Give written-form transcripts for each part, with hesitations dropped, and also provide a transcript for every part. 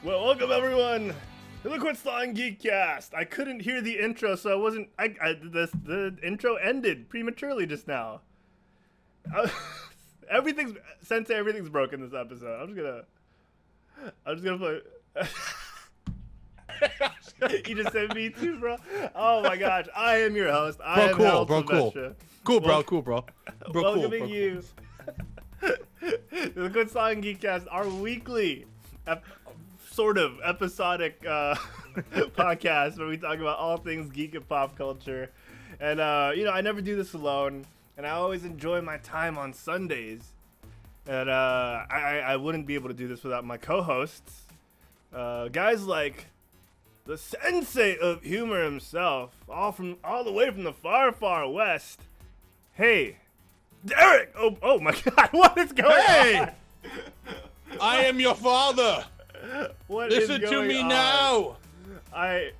Well, welcome everyone to the Quit Stalling Geekcast. I couldn't hear the intro, so the intro ended prematurely just now. Everything's broken this episode. I'm just gonna play. You just said me too, bro. Oh my gosh, I am your host. I am Herald Silvestre. Cool, bro. Welcoming you to the Quit Stalling Geekcast, our weekly sort of episodic podcast where we talk about all things geek and pop culture. And I never do this alone, and I always enjoy my time on Sundays. And I wouldn't be able to do this without my co-hosts, guys like the sensei of humor himself, all the way from the far west. Hey, Derek! Oh my God, what is going on? I am your father. Listen to me now.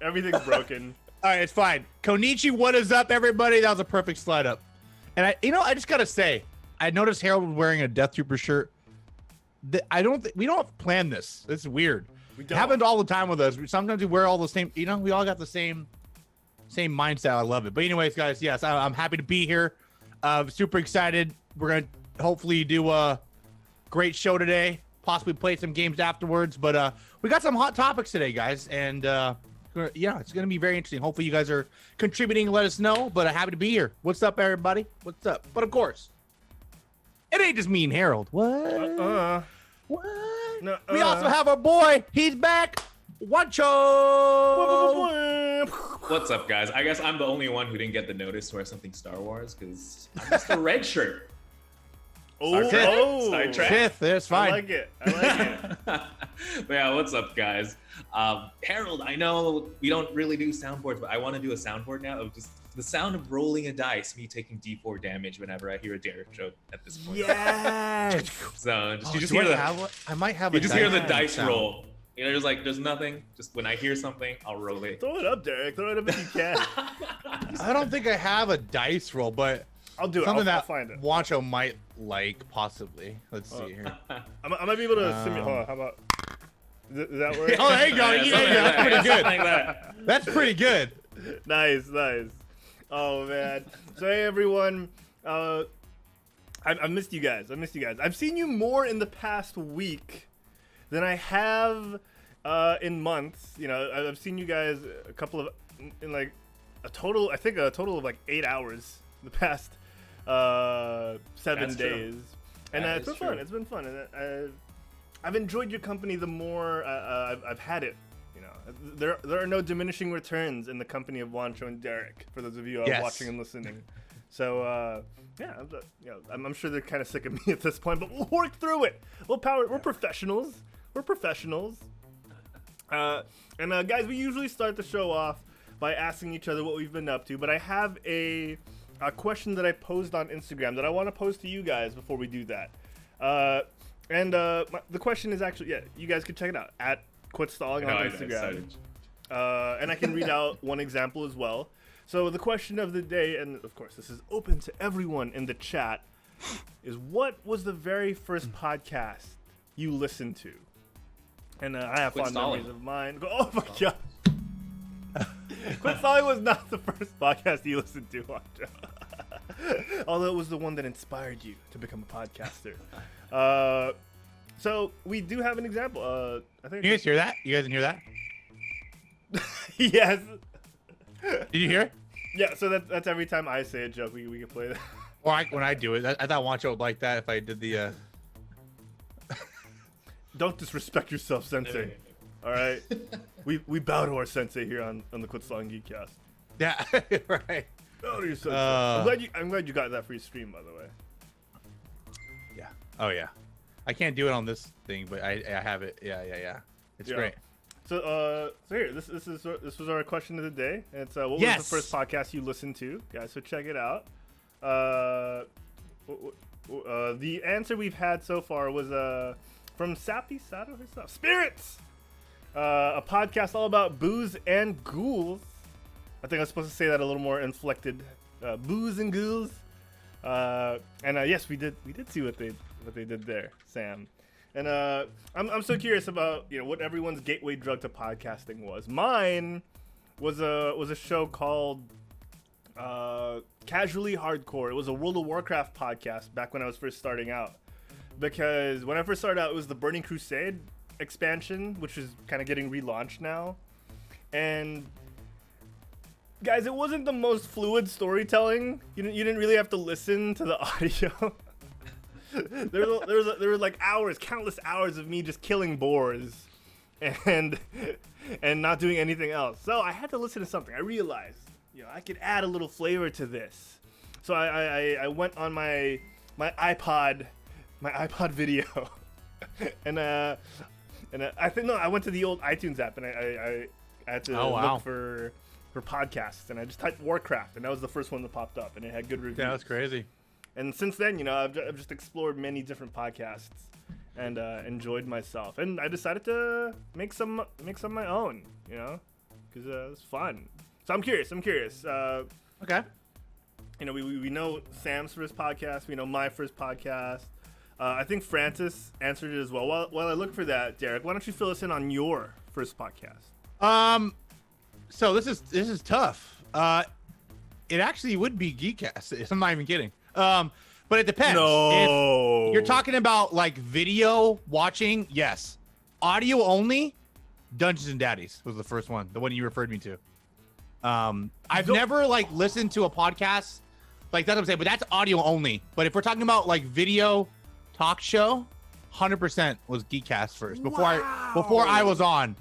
Everything's broken. All right, it's fine. Konichi, what is up, everybody? That was a perfect slide up. And I just gotta say, I noticed Harold was wearing a Death Trooper shirt. We don't plan this. It's weird. It happens all the time with us. Sometimes we wear all the same. We all got the same mindset. I love it. But anyways, guys, yes, I'm happy to be here. Super excited. We're gonna hopefully do a great show today. Possibly play some games afterwards. But we got some hot topics today, guys, and it's gonna be very interesting. Hopefully, you guys are contributing. Let us know. But I'm happy to be here. What's up, everybody? What's up? But of course, it ain't just me and Harold. What? What? No, we also have our boy. He's back. Wancho. What's up, guys? I guess I'm the only one who didn't get the notice to wear something Star Wars because I'm just a red shirt. Star Trek. Fifth, that's fine. I like it. But yeah, what's up, guys? Harold, I know we don't really do soundboards, but I want to do a soundboard now of just the sound of rolling a dice, me taking D4 damage whenever I hear a Derek joke at this point. Yes. So you just hear I might have. You just hear the dice roll. Just like there's nothing. Just when I hear something, I'll roll it. Throw it up, Derek. Throw it up if you can. I don't think I have a dice roll, but I'll do it. Something I'll find it. Wancho might like, possibly. Let's see here. I might be able to simulate. Hold on, how about? Does that work? Oh, there you go. That's pretty good. Like that. That's pretty good. Nice. Oh man. So hey everyone. I missed you guys. I've seen you more in the past week than I have in months. I've seen you guys a total of like 8 hours the past 7 days. And it's been fun. It's been fun. And I've enjoyed your company the more I've had it. There are no diminishing returns in the company of Wancho and Derek, for those of you watching and listening. So I'm sure they're kind of sick of me at this point, but we'll work through it. We're professionals. Guys, we usually start the show off by asking each other what we've been up to, but I have a question that I posed on Instagram that I want to pose to you guys before we do that. The question is actually, you guys can check it out at Quit Stalling on Instagram. And I can read out one example as well. So the question of the day, and of course this is open to everyone in the chat, is what was the very first podcast you listened to? And I have fond memories of mine. Oh my God. Quit Stalling was not the first podcast you listened to, although it was the one that inspired you to become a podcaster. So we do have an example. I think. You guys hear that? You guys didn't hear that? Yes. Did you hear it? Yeah. So that's every time I say a joke, we can play that. Or when I do it, I thought Wancho would like that if I did the. Don't disrespect yourself, Sensei. All right. We bow to our Sensei here on the Quit Stalling Geekcast. Yeah. Right. Bow to your Sensei. I'm glad you got that free stream, by the way. Yeah. Oh yeah. I can't do it on this thing, but I have it. Yeah. It's great. So here, this was our question of the day. And it's what was the first podcast you listened to, guys? So check it out. The answer we've had so far was from Sappy Sato herself, Spirits, a podcast all about booze and ghouls. I think I was supposed to say that a little more inflected. Booze and ghouls. Yes, we did see what they did there, Sam. And I'm so curious about what everyone's gateway drug to podcasting was. Mine was a show called Casually Hardcore. It was a World of Warcraft podcast back when I was first starting out. Because when I first started out, it was the Burning Crusade expansion, which is kind of getting relaunched now. And guys, it wasn't the most fluid storytelling. You didn't really have to listen to the audio. there were like countless hours of me just killing boars and not doing anything else. So I had to listen to something. I realized, I could add a little flavor to this. So I went on my iPod video, and I went to the old iTunes app, and I had to look for podcasts, and I just typed Warcraft, and that was the first one that popped up, and it had good reviews. Yeah, that's crazy. And since then, I've just explored many different podcasts and enjoyed myself, and I decided to make some of my own, because it's fun. So I'm curious. Okay. We know Sam's first podcast. We know my first podcast. I think Francis answered it as well. While I look for that, Derek, why don't you fill us in on your first podcast? So this is tough. It actually would be Geekcast. I'm not even kidding. But it depends. No. If you're talking about like video watching, yes. Audio only, Dungeons and Daddies was the first one, the one you referred me to. I've never listened to a podcast like that's what I'm saying, but that's audio only. But if we're talking about video talk show, 100% was Geekcast first before I was on.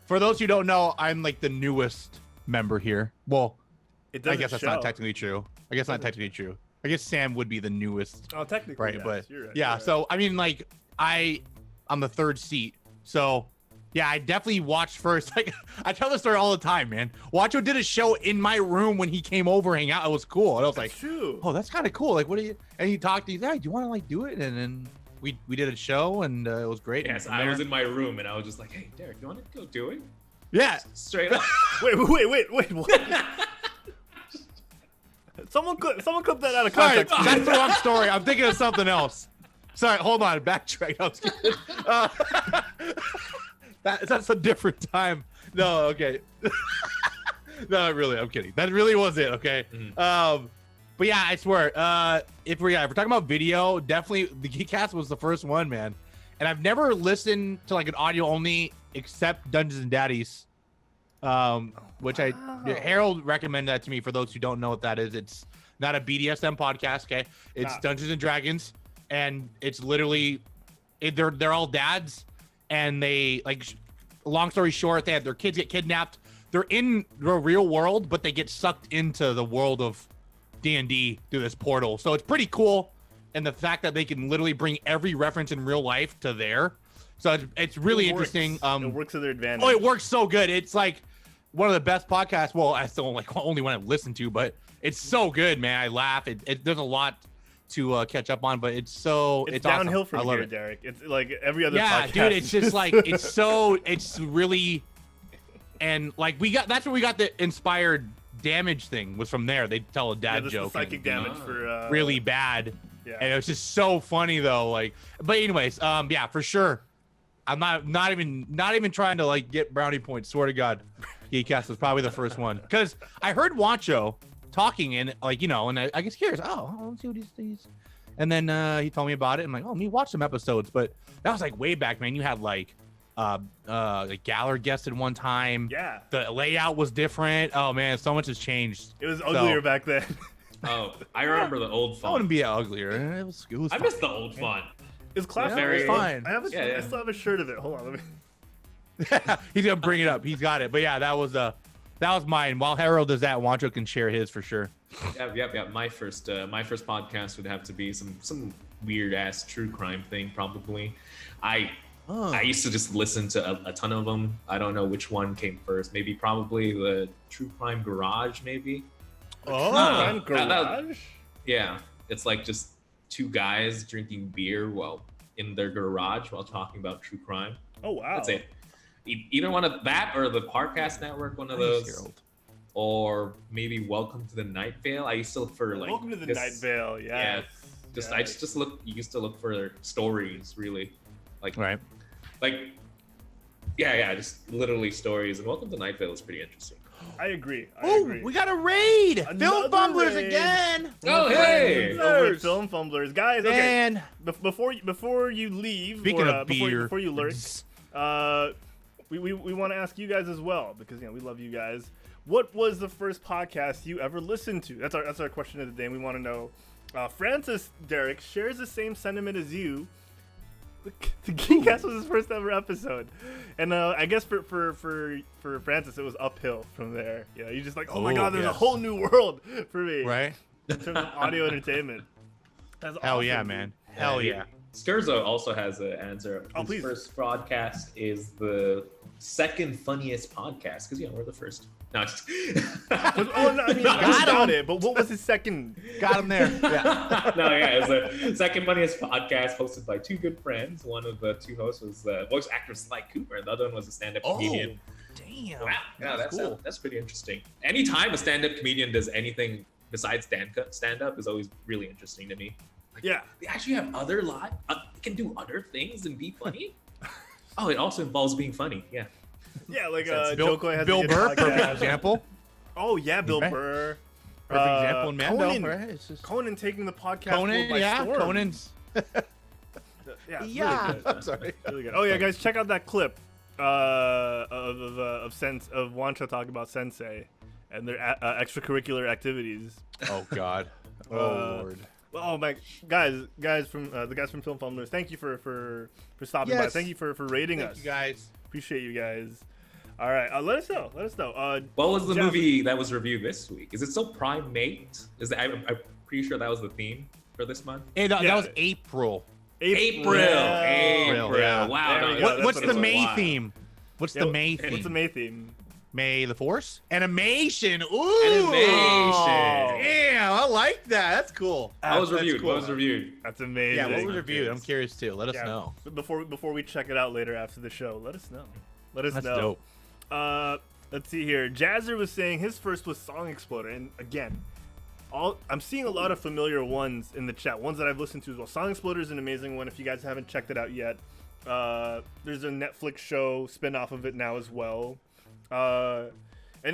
For those who don't know, I'm the newest member here. Well, I guess that's not technically true. I guess Sam would be the newest. Oh, technically, right? Yes. But You're right, yeah, you're right. so I mean, I'm the third seat. So yeah, I definitely watched first. I tell this story all the time, man. Watcho did a show in my room when he came over, hang out. It was cool, and I was like, true. "Oh, that's kind of cool." What do you? And he talked to you. Hey, do you want to do it? And then we did a show, and it was great. Yes, I was in my room, and I was just like, "Hey, Derek, you want to go do it?" Yeah, Straight up. Wait, what? Someone clip that out of sorry, context. that's the wrong story. I'm thinking of something else. Sorry, hold on, backtrack. I was kidding. That's a different time. No, okay. No, really, I'm kidding. That really was it. Okay. Mm-hmm. But yeah, I swear. If we're talking about video, definitely the Geekcast was the first one, man. And I've never listened to an audio only except Dungeons and Daddies, which Harold recommended that to me. For those who don't know what that is, it's not a BDSM podcast. Okay, it's Dungeons and Dragons, and it's literally they're all dads, and they long story short, they had their kids get kidnapped. They're in the real world, but they get sucked into the world of D&D through this portal. So it's pretty cool. And the fact that they can literally bring every reference in real life to there. So it's really interesting. It works to their advantage. Oh, it works so good. It's one of the best podcasts. Well, I still only one I've listened to, but it's so good, man. I laugh. There's a lot to catch up on, but it's downhill awesome. from here, Derek. It's like every other podcast. Dude, it's just it's really, and that's where we got the inspired damage thing was from there. They tell a dad joke. The psychic damage for really bad. Yeah. And it was just so funny though. But anyways, yeah, for sure. I'm not even trying to get brownie points. Swear to God, Geekcast was probably the first one because I heard Wancho talking and and I guess here's let's see what he's. And then he told me about it. I'm like, let me watch some episodes. But that was way back, man. You had Galler guested one time. Yeah. The layout was different. Oh man, so much has changed. It was uglier back then. Oh, I remember the old font. I wouldn't be uglier. It was I fun. miss the old font. It's classic. Yeah, it's fine. I still have a shirt of it. Hold on, let me. He's gonna bring it up. He's got it. But yeah, that was mine. While Harold does that, Wancho can share his for sure. Yep. My first podcast would have to be some weird ass true crime thing, probably. I used to just listen to a ton of them. I don't know which one came first. Maybe probably the True Crime Garage, maybe. Oh, Garage? Yeah, it's just two guys drinking beer in their garage while talking about true crime. Oh wow! That's it. Either one of that or the Podcast Network, one of those, Harold. Or maybe Welcome to the Night Vale. I used to look for Welcome to the Night Vale. Yes. I used to look for their stories really. Like, Right. yeah, just literally stories. And Welcome to Night Vale is pretty interesting. I agree. Oh, we got a raid! Another Film Fumblers raid. again! Oh, hey! Over at Film Fumblers, guys. Okay, Man. before you leave, Speaking or, of beer. before you lurk, we want to ask you guys as well, because we love you guys. What was the first podcast you ever listened to? That's our question of the day. And we want to know. Francis Derek shares the same sentiment as you. The Geekcast was his first ever episode, and I guess for Francis it was uphill from there. Yeah, you just like, oh my god, there's a whole new world for me, Right? In terms of audio entertainment. That's Hell awesome, yeah, dude. man. Hell yeah. Sturzo also has an answer. Oh, His please. first broadcast is the second funniest podcast because we're the first. No, just Oh no, I mean, I doubt it. But what was his second? Got him there. Yeah. no, yeah, it's the second funniest podcast hosted by two good friends. One of the two hosts was voice actor Sly Cooper, and the other one was a stand-up comedian. Damn. Wow, yeah, that's cool. That's pretty interesting. Anytime a stand-up comedian does anything besides stand-up is always really interesting to me. Like, Yeah. they actually have other live. They can do other things and be funny. Oh, it also involves being funny. Yeah. Yeah, like Bill, Joko has Bill a Burr, podcast. perfect example. Oh yeah, Bill Right. Burr. Perfect example in Mando, Conan, right? It's just... Conan taking the podcast Conan, by yeah. storm. Conan's. Yeah. Yeah. Really good. I'm sorry. Really good. Oh yeah, guys, check out that clip of Wancho talking about Sensei and their extracurricular activities. Oh God. Oh Lord. Oh my guys from the guys from Film Fumblers, thank you for stopping by. Yes. Thank you for rating Thank us. you guys. Appreciate you guys. All right, let us know. What was the Jeff- movie that was reviewed this week? Is it still Primate? Is that I'm pretty sure that was the theme for this month. Hey, that Yeah. was April. April. Yeah. Wow. There we no, go. that's What's what the it's May wild. theme? What's the May theme? What's the May theme? May the Force? Animation. Ooh. Animation. Yeah, I like that. That's cool. What was That's reviewed? cool. What was reviewed? That's amazing. Yeah, what was reviewed? I'm curious too. Let us Yeah. know. Before we check it out later after the show, let us know. Let us That's know. dope. Let's see here. Jazzer was saying his first was Song Exploder, and again, I'm seeing a lot of familiar ones in the chat, ones that I've listened to as well. Song Exploder is an amazing one. If you guys haven't checked it out yet, there's a Netflix show spin-off of it now as well, and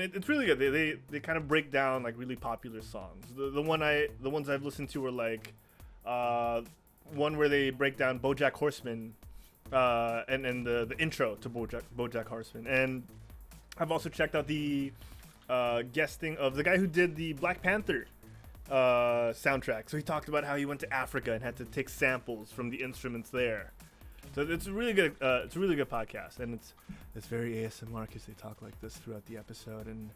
it's really good. They kind of break down like really popular songs. The ones I've listened to are like one where they break down BoJack Horseman, and the intro to BoJack Horseman, and I've also checked out the guesting of the guy who did the Black Panther soundtrack. So he talked about how he went to Africa and had to take samples from the instruments there. So it's a really good podcast, and it's very ASMR because they talk like this throughout the episode, and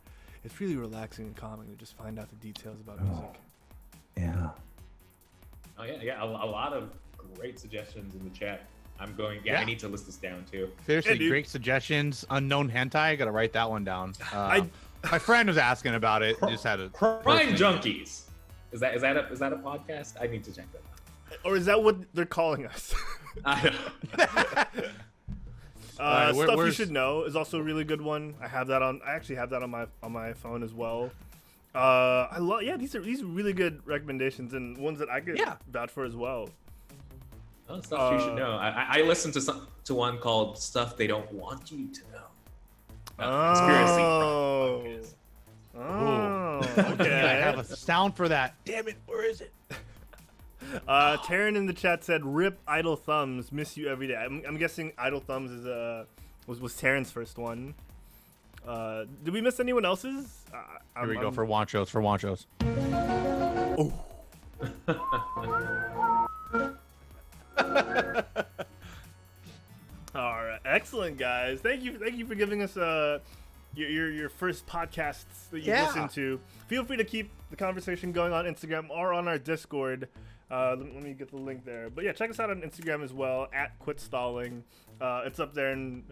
it's really relaxing and calming to just find out the details about music. Yeah. Oh yeah, a lot of great suggestions in the chat. I'm going. Yeah, Yeah. I need to list this down too. Seriously, Yeah, dude. great suggestions. Unknown hentai. I gotta write that one down. I- My friend was asking about it. Just had a Crime Junkies. Is that a podcast? I need to check that out. Or is that what they're calling us? I know. Alright, Stuff You where's- Should Know is also a really good one. I actually have that on my phone as well. These are really good recommendations and ones that I could vouch for as well. Oh, stuff you should know. I listened to one called "Stuff They Don't Want You to Know." Conspiracy. Oh, I okay. have a sound for that. Damn it, where is it? Taryn in the chat said, "Rip Idle Thumbs, miss you every day." I'm guessing Idle Thumbs is was Taryn's first one. Did we miss anyone else's? Here we go for Wanchos. Oh. All right, excellent guys. Thank you for giving us your first podcasts that you Yeah. listened to. Feel free to keep the conversation going on Instagram or on our Discord. Let me get the link there. But yeah, check us out on Instagram as well @QuitStalling. It's up there, and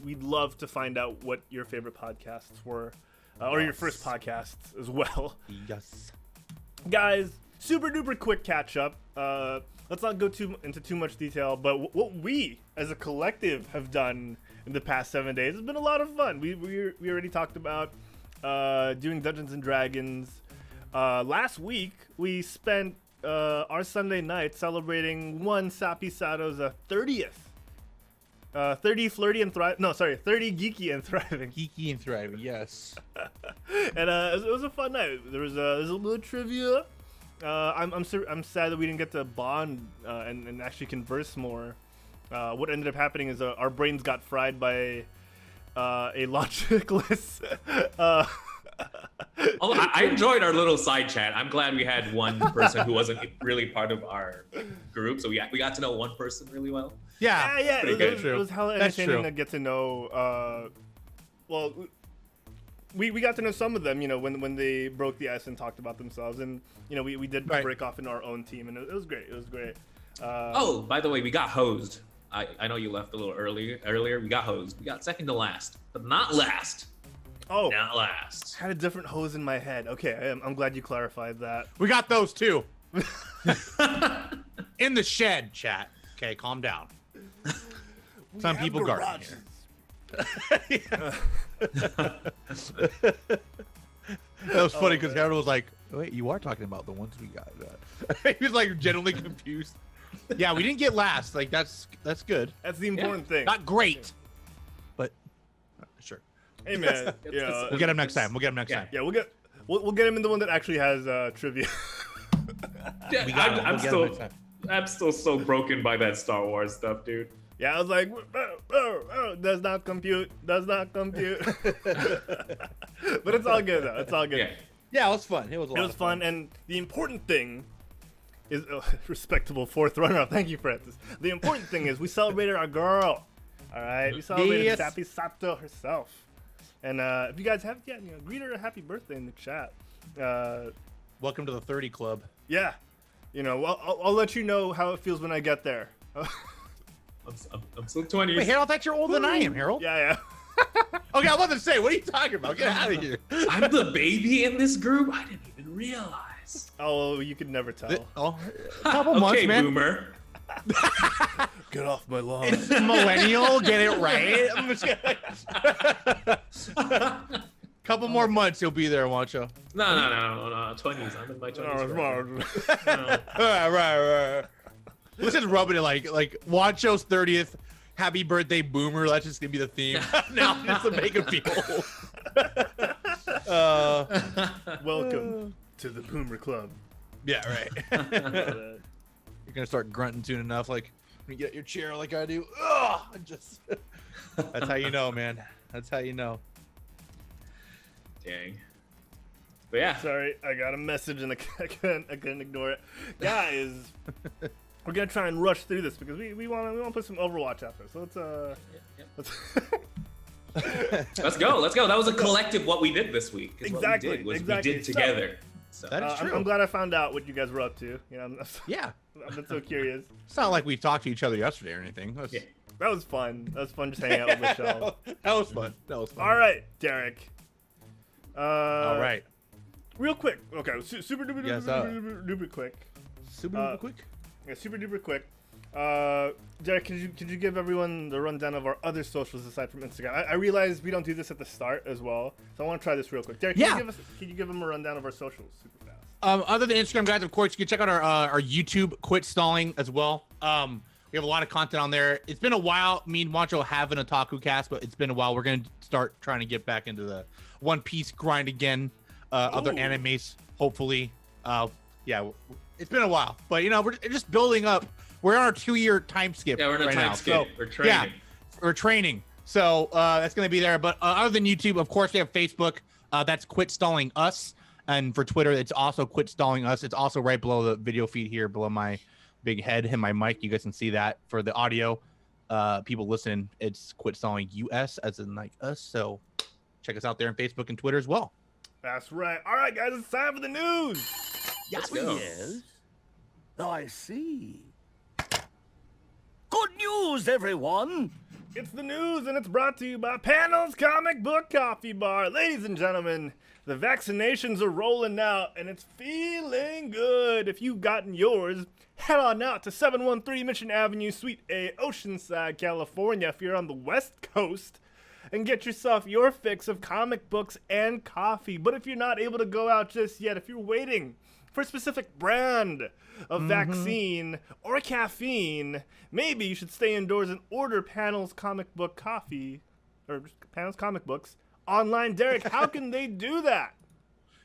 we'd love to find out what your favorite podcasts were, or your first podcasts as well. Yes. Guys, super duper quick catch up. Let's not go into too much detail, but what we as a collective have done in the past 7 days has been a lot of fun. We already talked about doing Dungeons and Dragons. Last week we spent our Sunday night celebrating one Sapi Sato's 30th 30 flirty and thrive. No, sorry, 30 geeky and thriving. Geeky and thriving, yes. And it was a fun night. There's a little bit of trivia. I'm sad that we didn't get to bond and actually converse more. What ended up happening is our brains got fried by a logicless. Although I enjoyed our little side chat. I'm glad we had one person who wasn't really part of our group, so we got to know one person really well. Yeah, Yeah. Pretty It was hella That's entertaining true. to get to know. Well, we got to know some of them, when they broke the ice and talked about themselves, and we did Right. break off into our own team, and it was great. It was great. Oh, by the way, we got hosed. I know you left a little earlier. We got hosed. We got second to last, but not last. Oh, Not last. had a different hose in my head. Okay, I'm glad you clarified that. We got those too. In the shed, chat. Okay, calm down. Some people guarding here. That was funny because Harold was like, "Wait, you are talking about the ones we got." He was like genuinely confused. Yeah, we didn't get last. Like that's good. That's the important thing. Not great, but sure. Hey man, We'll get him next time. yeah, we'll get him in the one that actually has trivia. Yeah, We got him. We'll get him next time. I'm still so broken by that Star Wars stuff, dude. Yeah, I was like, does not compute. But it's all good though. It's all good. Yeah. Yeah, it was fun. It was. It was fun, and the important thing is respectable fourth runner-up. Thank you, Francis. The important thing is we celebrated our girl. All right, we celebrated Yes. Sappy Sato herself. And if you guys haven't yet, greet her a happy birthday in the chat. Welcome to the 30 Club. Yeah, I'll let you know how it feels when I get there. I'm still 20. Wait, Harold, I thought you're older than I am, Harold. Yeah. Okay, I was about to say, what are you talking about? Get out of here. I'm the baby in this group. I didn't even realize. Oh, you could never tell. Oh, a couple months, Okay, man. boomer. Get off my lawn. It's millennial. Get it right. I'm just couple more months, he'll be there, Wancho. No. 20s. I'm in my 20s. Right. Let's just rub it in like Wancho's 30th. Happy birthday, Boomer. That's just gonna be the theme. Now just to make him feel old. Welcome to the Boomer Club. Yeah, right. You're gonna start grunting soon enough, like when you get your chair like I do. Ugh, that's how you know, man. That's how you know. Dang. But yeah. Sorry, I got a message and I couldn't ignore it. Guys, we're gonna try and rush through this because we want to put some Overwatch out there. So Let's go. That was a collective what we did this week. 'Cause Exactly, What we did was exactly. we did together. So. That is true. I'm glad I found out what you guys were up to. Yeah. I've been so curious. It's not like we talked to each other yesterday or anything. That was, Yeah. That was fun. That was fun just hanging out with Michelle. that was fun. All right, Derek. All right. Real quick. Okay, super duper Yes, duper quick. Super quick. Yeah, super duper quick. Derek, could you give everyone the rundown of our other socials aside from Instagram? I realize we don't do this at the start as well, so I want to try this real quick. Derek, can you give them a rundown of our socials super fast? Other than Instagram, guys, of course, you can check out our YouTube, Quit Stalling, as well. We have a lot of content on there. It's been a while. Me and Wancho have an Otaku cast, but it's been a while. We're going to start trying to get back into the One Piece grind again. Other animes, hopefully. Yeah, it's been a while, but we're just building up. We're on our 2-year time skip. Yeah, we're in a right time now. skip. So, We're training. Yeah, we're training. So that's going to be there. But other than YouTube, of course, we have Facebook. That's Quit Stalling Us. And for Twitter, it's also Quit Stalling Us. It's also right below the video feed here, below my big head and my mic. You guys can see that. For the audio people listening, it's Quit Stalling US, as in like us. So check us out there on Facebook and Twitter as well. That's right. All right, guys, it's time for the news. Let's go. Yes. I see. Good news, everyone. It's the news, and it's brought to you by Panels Comic Book Coffee Bar. Ladies and gentlemen, the vaccinations are rolling out, and it's feeling good. If you've gotten yours, head on out to 713 Mission Avenue, Suite A, Oceanside, California, if you're on the West Coast, and get yourself your fix of comic books and coffee. But if you're not able to go out just yet, if you're waiting for a specific brand of vaccine or caffeine, maybe you should stay indoors and order Panels Comic Book Coffee, or Panels Comic Books online. Derek, how can they do that?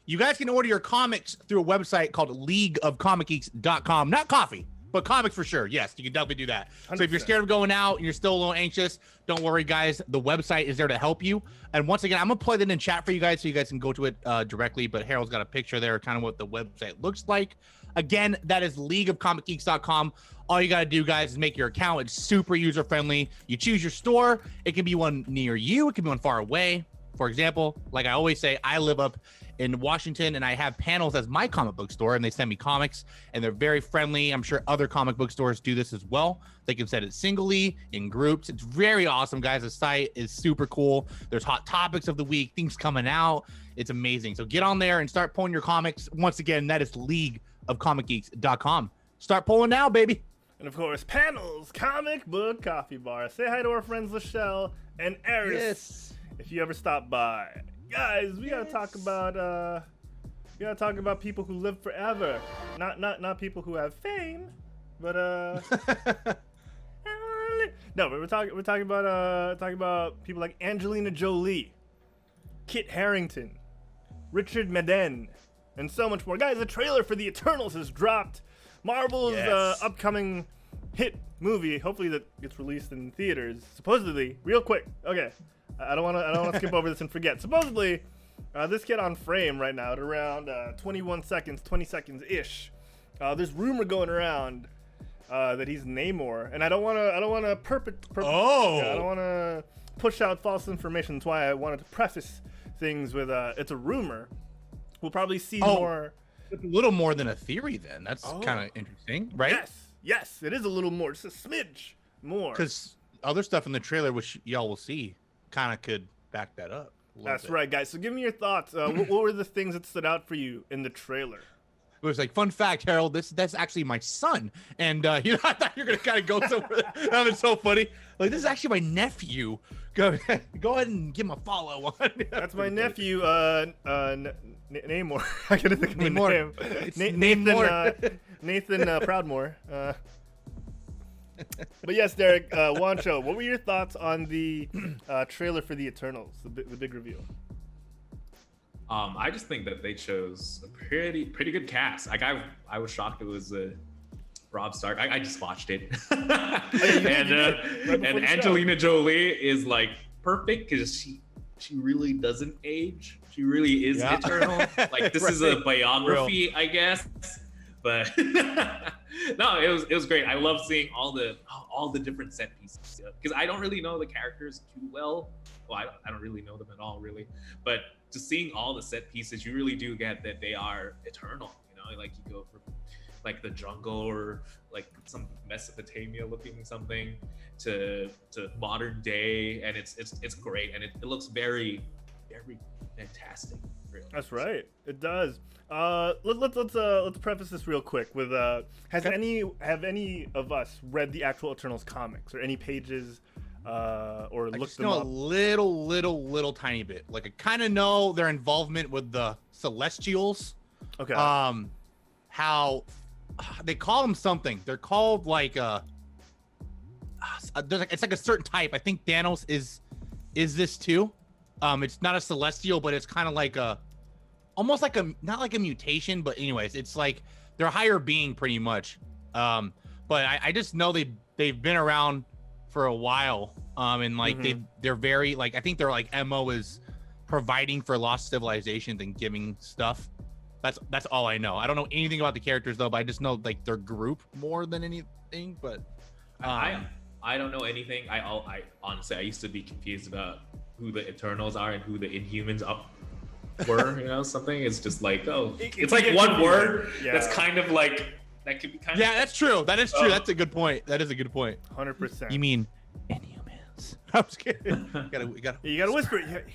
You guys can order your comics through a website called leagueofcomicgeeks.com. Not coffee, but comics for sure. Yes, you can definitely do that. 100%. So if you're scared of going out and you're still a little anxious, don't worry, guys. The website is there to help you. And once again, I'm going to plug it in chat for you guys so you guys can go to it directly. But Harold's got a picture there, kind of what the website looks like. Again, that is leagueofcomicgeeks.com. All you got to do, guys, is make your account. It's super user-friendly. You choose your store. It can be one near you. It can be one far away. For example, like I always say, I live up in Washington and I have Panels as my comic book store, and they send me comics and they're very friendly. I'm sure other comic book stores do this as well. They can send it singly, in groups. It's very awesome, guys. The site is super cool. There's hot topics of the week, things coming out. It's amazing. So get on there and start pulling your comics. Once again, that is leagueofcomicgeeks.com. Start pulling now, baby. And of course, Panels Comic Book Coffee Bar. Say hi to our friends Lachelle and Eris. Yes. If you ever stop by. Guys, we gotta talk about people who live forever. Not people who have fame, but no, but we're talking about people like Angelina Jolie, Kit Harington, Richard Madden, and so much more. Guys, the trailer for The Eternals has dropped. Marvel's upcoming hit movie, hopefully that gets released in theaters. Supposedly, real quick. Okay, I don't want to skip over this and forget. Supposedly, this kid on frame right now at around 20 seconds ish. There's rumor going around that he's Namor, and I don't want to push out false information. That's why I wanted to preface things with it's a rumor. We'll probably see more. It's a little more than a theory, then. That's kind of interesting, right? Yes, it is a little more, just a smidge more. Because other stuff in the trailer, which y'all will see, kind of could back that up. That's right, guys. So give me your thoughts. What were the things that stood out for you in the trailer? It was like, fun fact, Harold, that's actually my son. And, I thought you were going to kind of go somewhere. That was so funny. Like, this is actually my nephew. Go ahead and give him a follow. That's my nephew, Namor. I couldn't think of his name. Nathan Proudmore. But yes, Derek, Wancho, what were your thoughts on the trailer for The Eternals, the big reveal? I just think that they chose a pretty good cast. Like I was shocked it was Rob Stark. I just watched it, and Angelina Jolie is like perfect because she really doesn't age. She really is eternal. Like this is a biography, I guess. But no, it was great. I love seeing all the different set pieces because I don't really know the characters too well. Well, I don't really know them at all, really. But just seeing all the set pieces, you really do get that they are eternal. You know, like you go from like the jungle or like some Mesopotamia looking something to modern day, and it's great, and it looks very fantastic. Really. That's right. It does. Let's preface this real quick with have any of us read the actual Eternals comics or any pages or looked them up? A little tiny bit. Like I kind of know their involvement with the Celestials. Okay. How they call them something. They're called like it's like a certain type. I think Thanos is this too. It's not a Celestial, but it's kind of like almost like not like a mutation, but anyways, it's like they're a higher being pretty much. But I just know they've been around for a while. And like they're very like, I think their like MO is providing for lost civilizations and giving stuff. That's all I know. I don't know anything about the characters though, but I just know like their group more than anything. But I don't know anything. I honestly, I used to be confused about who the Eternals are and who the Inhumans were. You know, something. It's just like it's like one word that's kind of like that could be kind of. Yeah, that's true. That is true. That's a good point. That is a good point. 100%. You mean Inhumans? I was kidding. You gotta whisper it. You gotta whisper it.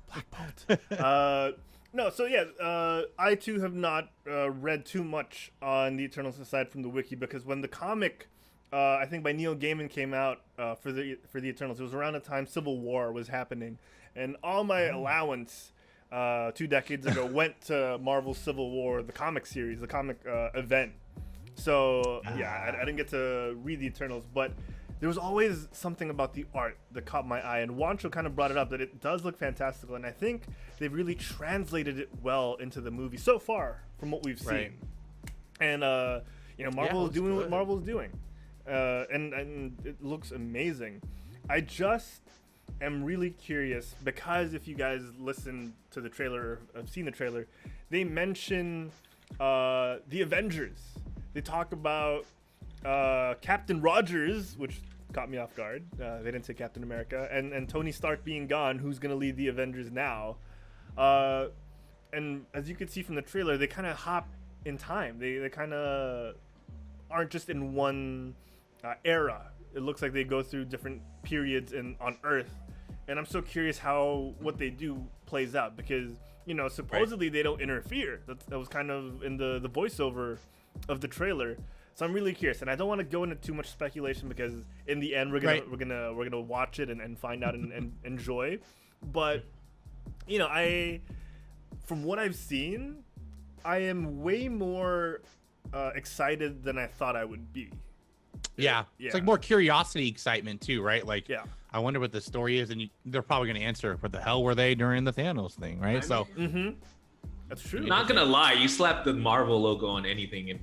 Black Bolt. No, so yeah, I too have not read too much on the Eternals aside from the wiki, because when the comic, I think by Neil Gaiman, came out for the Eternals, it was around the time Civil War was happening, and all my allowance 2 decades ago went to Marvel Civil War, the comic series, the comic event. So yeah, I didn't get to read the Eternals, but there was always something about the art that caught my eye, and Wancho kind of brought it up that it does look fantastical, and I think they've really translated it well into the movie so far from what we've seen. And Marvel is doing what Marvel's doing, and it looks amazing. I just am really curious because if you guys listen to the trailer or have seen the trailer, they mention the Avengers. They talk about Captain Rogers, which caught me off guard. They didn't say Captain America, and Tony Stark being gone. Who's gonna lead the Avengers now? And as you can see from the trailer, they kind of hop in time. They kind of aren't just in one era. It looks like they go through different periods on Earth, and I'm so curious how what they do plays out because supposedly they don't interfere. That was kind of in the voiceover of the trailer. So I'm really curious, and I don't want to go into too much speculation because in the end we're gonna watch it and find out and enjoy. But from what I've seen, I am way more excited than I thought I would be. Yeah. It's like more curiosity, excitement too, right? Like, I wonder what the story is, and they're probably gonna answer, what the hell were they during the Thanos thing, right? That's true. Not gonna lie, you slap the Marvel logo on anything and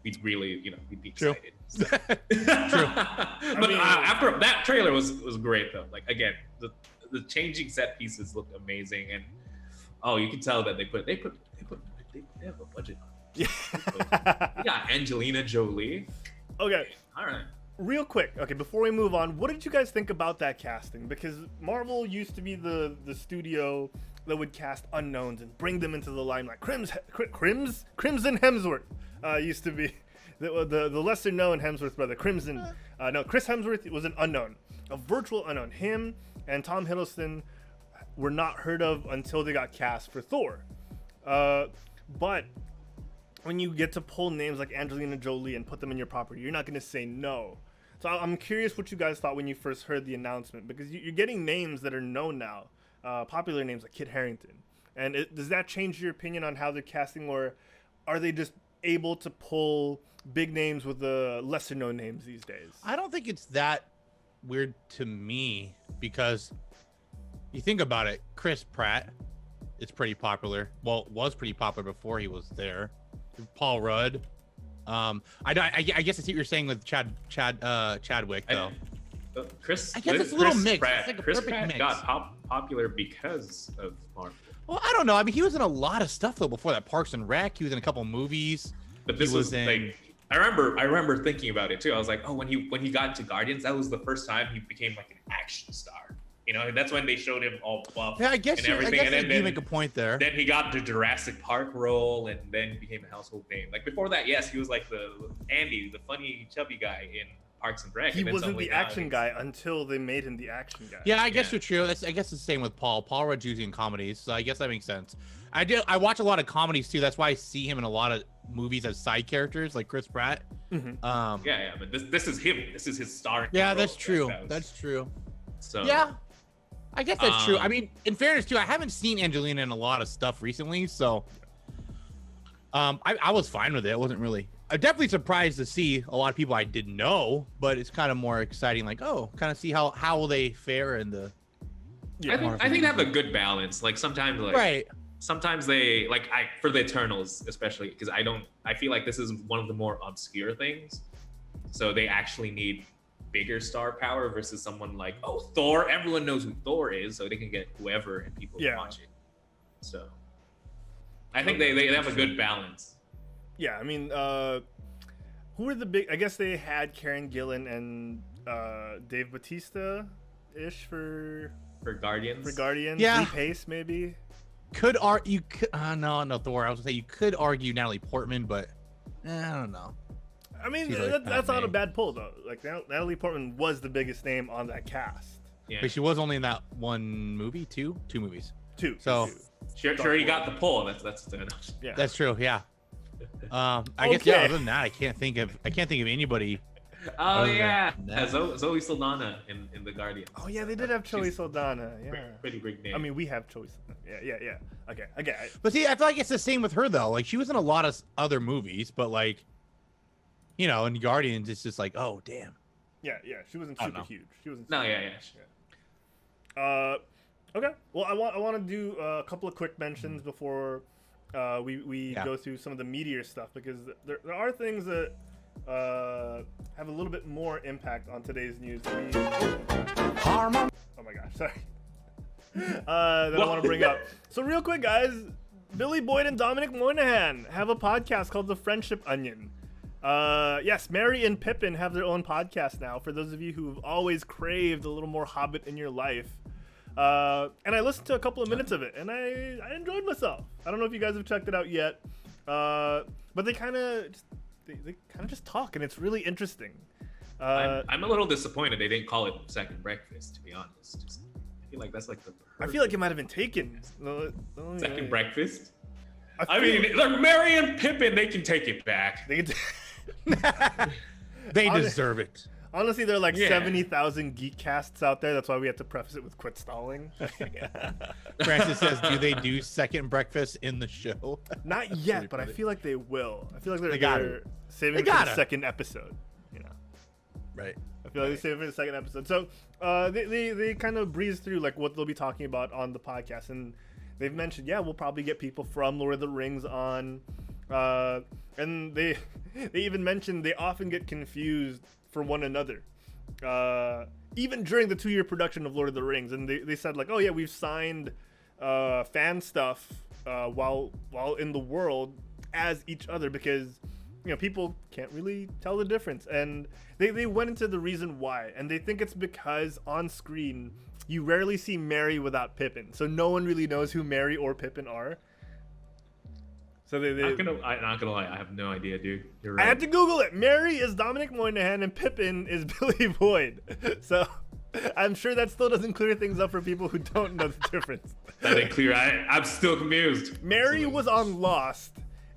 we'd really, we'd be excited. So. True. But after that trailer was great though. Like again, the changing set pieces looked amazing, and you can tell that they have a budget on it. Yeah. We got Angelina Jolie. Okay. All right. Real quick, okay, before we move on, what did you guys think about that casting? Because Marvel used to be the studio that would cast unknowns and bring them into the limelight. Crimson Hemsworth used to be the lesser known Hemsworth brother. Chris Hemsworth was an unknown, a virtual unknown. Him and Tom Hiddleston were not heard of until they got cast for Thor. But when you get to pull names like Angelina Jolie and put them in your property, you're not going to say no. So I'm curious what you guys thought when you first heard the announcement, because you're getting names that are known now, popular names like Kit Harington. And does that change your opinion on how they're casting, or are they just able to pull big names with the lesser known names these days? I don't think it's that weird to me, because you think about it, Chris Pratt is pretty popular. Well, was pretty popular before he was there. Paul Rudd. I guess I see what you're saying with Chadwick though. I guess it's a little mixed. Pratt, It's like a Chris perfect Pratt mix. got popular because of Marvel. Well, I don't know. I mean, he was in a lot of stuff though before that. Parks and Rec. He was in a couple movies. But this was like, I remember thinking about it too. I was like, when he got into Guardians, that was the first time he became like an action star. That's when they showed him all buff. Yeah, I guess and everything. I guess you make a point there. Then he got the Jurassic Park role, and then he became a household name. Like before that, yes, he was like the Andy, the funny chubby guy in Parks and Rec. He wasn't the action guy until they made him the action guy. Yeah, I guess you're true. I guess it's the same with Paul. Paul Rudd's usually in comedies, so I guess that makes sense. I watch a lot of comedies too. That's why I see him in a lot of movies as side characters, like Chris Pratt. Yeah, but this is him. This is his star. Yeah, that's true. That's true. So yeah, I guess that's true. I mean, in fairness too, I haven't seen Angelina in a lot of stuff recently, so I was fine with it. I wasn't really. I'm definitely surprised to see a lot of people I didn't know, but it's kind of more exciting. Like, kind of see how will they fare in the. Yeah, I think they have a good balance. Like sometimes, sometimes they for the Eternals especially, because I feel like this is one of the more obscure things, so they actually need bigger star power versus someone like Thor. Everyone knows who Thor is, so they can get whoever and people can watch it. So I think they have a good balance. Yeah, I mean, who are the big? I guess they had Karen Gillan and Dave Bautista ish for Guardians. Yeah, Lee Pace maybe. No Thor. I was gonna say you could argue Natalie Portman, but I don't know. I mean, that's not a bad pull though. Like Natalie Portman was the biggest name on that cast. Yeah. But she was only in that one movie, two movies. Two. So sure, you got the pull. That's yeah. That's true. Yeah. I guess other than that, I can't think of anybody. Oh yeah, Zoe Saldana in the Guardians. Oh yeah, they did have Chloe She's Saldana. Yeah. pretty big name. I mean, we have choice. Yeah. Okay. But see, I feel like it's the same with her though. Like she was in a lot of other movies, but like, you know, in Guardians, it's just like, oh damn. Yeah. She wasn't I don't super know. huge. She wasn't. no, super yeah. Okay. Well, I want to do a couple of quick mentions before we go through some of the meteor stuff, because there are things that have a little bit more impact on today's news. Oh my gosh, sorry. That I want to bring up. So real quick, guys, Billy Boyd and Dominic Moynihan have a podcast called The Friendship Onion. Yes, Merry and Pippin have their own podcast now. For those of you who've always craved a little more Hobbit in your life. And I listened to a couple of minutes of it, and I enjoyed myself. I don't know if you guys have checked it out yet, but they kind of just talk, and it's really interesting. I'm a little disappointed they didn't call it Second Breakfast, to be honest. Just, I feel like that's like the I feel like it might have been taken. Second Breakfast. I mean, like Merry and Pippin, they can take it back. They They deserve it. Honestly, there are like Yeah. 70,000 Geekcasts out there. That's why we have to preface it with quit stalling. Francis says, do they do Second Breakfast in the show? Not That's yet, really but I funny. feel like they will. I feel like They gotta. they're saving They it for the gotta. second episode. You know, Right. I feel like they saved it for the second episode. So they kind of breeze through like what they'll be talking about on the podcast, and they've mentioned, yeah, we'll probably get people from Lord of the Rings on, and they even mentioned they often get confused for one another. Even during the 2-year production of Lord of the Rings, and they said like, oh yeah, we've signed fan stuff while in the world as each other, because you know people can't really tell the difference, and they went into the reason why, and they think it's because on screen you rarely see Merry without Pippin, so no one really knows who Merry or Pippin are. So I'm not gonna lie, I have no idea, dude. You're I right. had to Google it. Merry is Dominic Moynihan and Pippin is Billy Boyd. So I'm sure that still doesn't clear things up for people who don't know the difference. That didn't clear. I'm still confused. Merry was on Lost,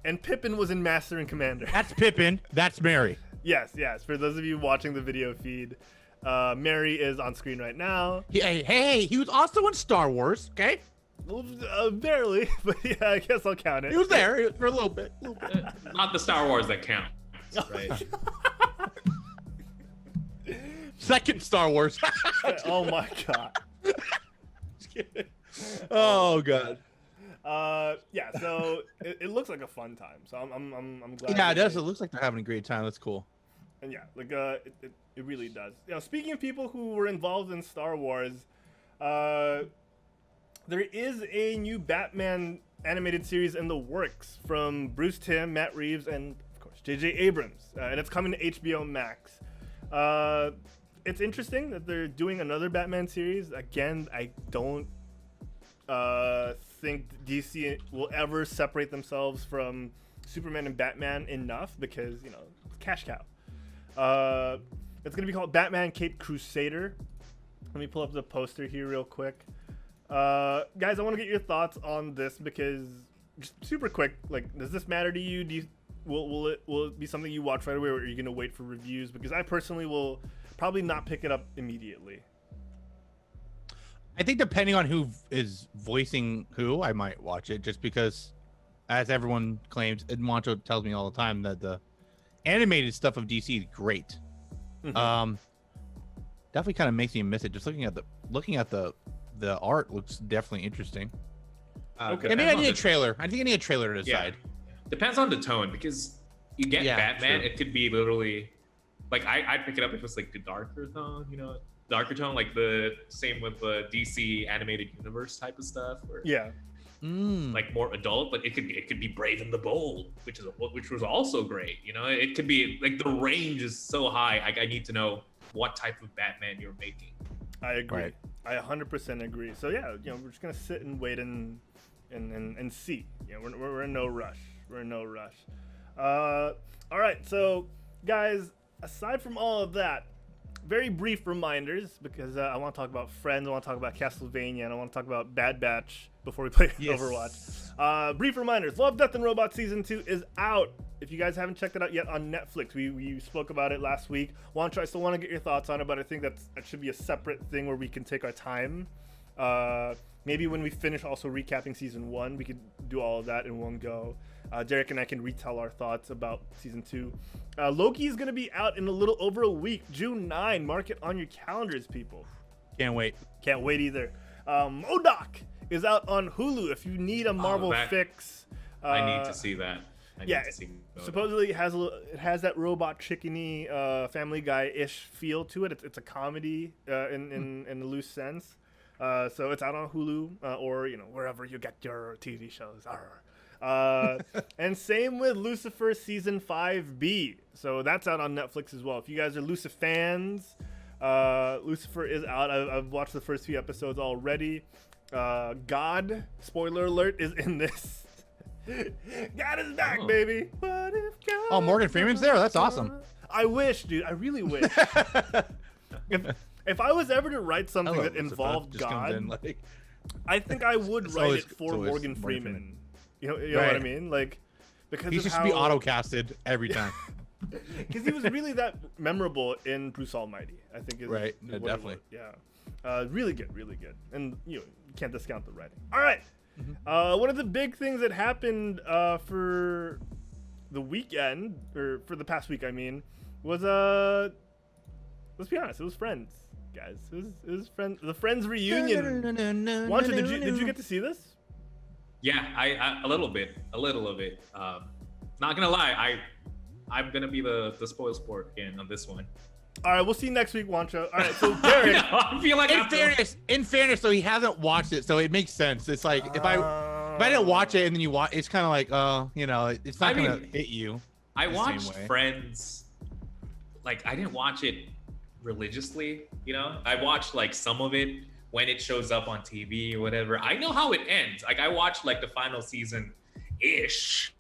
and Pippin was in Master and Commander. That's Pippin. That's Mary. Yes. For those of you watching the video feed, Merry is on screen right now. Hey, he was also in Star Wars, okay? Barely, but yeah, I guess I'll count it. He was there for a little bit. Not the Star Wars that count, right? Second Star Wars. Oh my god. Just kidding. Oh god. Yeah. So it looks like a fun time. So I'm glad. Yeah, it they- does. It looks like they're having a great time. That's cool. And yeah, like it really does. You know, speaking of people who were involved in Star Wars, there is a new Batman animated series in the works from Bruce Timm, Matt Reeves, and of course J.J. Abrams, and it's coming to HBO Max. It's interesting that they're doing another Batman series. Again, I don't think DC will ever separate themselves from Superman and Batman enough, because you know, it's cash cow. It's gonna be called Batman Caped Crusader. Let me pull up the poster here real quick. Guys, I want to get your thoughts on this, because just super quick, like, does this matter to you? Will it be something you watch right away, or are you gonna wait for reviews? Because I personally will probably not pick it up immediately. I think depending on who is voicing who, I might watch it, just because, as everyone claims, and Moncho tells me all the time, that the animated stuff of DC is great. Definitely kind of makes me miss it. Just looking at the art looks definitely interesting. Okay. I mean, I need a trailer. I think I need a trailer to decide. Depends on the tone, because you get Batman, true. it could be literally like I'd pick it up if it's like the darker tone, darker tone, like the same with the DC animated universe type of stuff, or Yeah. like more adult. But it could be Brave and the Bold, which was also great. It could be like the range is so high. I need to know what type of Batman you're making. I agree. Right. I 100% agree. So yeah, we're just gonna sit and wait and see. We're in no rush. All right. So guys, aside from all of that, very brief reminders because I want to talk about Friends, I want to talk about Castlevania, and I want to talk about Bad Batch before we play Overwatch. Brief reminders: Love, Death, and Robots Season 2 is out. If you guys haven't checked it out yet on Netflix, we spoke about it last week. I still want to get your thoughts on it, but I think that should be a separate thing where we can take our time. Maybe when we finish also recapping Season 1, we could do all of that in one go. Derek and I can retell our thoughts about Season 2. Loki is going to be out in a little over a week, June 9. Mark it on your calendars, people. Can't wait. Can't wait either. MODOK is out on Hulu. If you need a Marvel fix. I need to see that. Supposedly it has that robot chickeny Family Guy-ish feel to it. It's a comedy in a loose sense. So it's out on Hulu or wherever you get your TV shows. And same with Lucifer Season 5B. So that's out on Netflix as well. If you guys are Lucifer fans, Lucifer is out. I've watched the first few episodes already. God, spoiler alert, is in this. God is back, baby. What if God Morgan Freeman's there? That's awesome. I wish, dude. I really wish. If I was ever to write something that involved God, I think I would write it for Morgan Freeman. You know what I mean? Like, because he should be auto-casted every time. Because he was really that memorable in Bruce Almighty, I think. Is definitely. Yeah. Really good, really good. And you can't discount the writing. All right. One of the big things that happened for the weekend, or for the past week, I mean, was let's be honest, it was Friends, guys. It was Friends, the Friends reunion. Wancho, did you get to see this? Yeah, I a little bit of it. Not gonna lie, I'm gonna be the spoil sport again on this one. All right, we'll see you next week, Wancho. All right, so Derek. I feel like in fairness, though, he hasn't watched it, so it makes sense. It's like if I didn't watch it and then you watch, it's kind of like, it's not gonna hit you. I watched Friends. Like, I didn't watch it religiously, I watched like some of it when it shows up on TV or whatever. I know how it ends. Like, I watched like the final season ish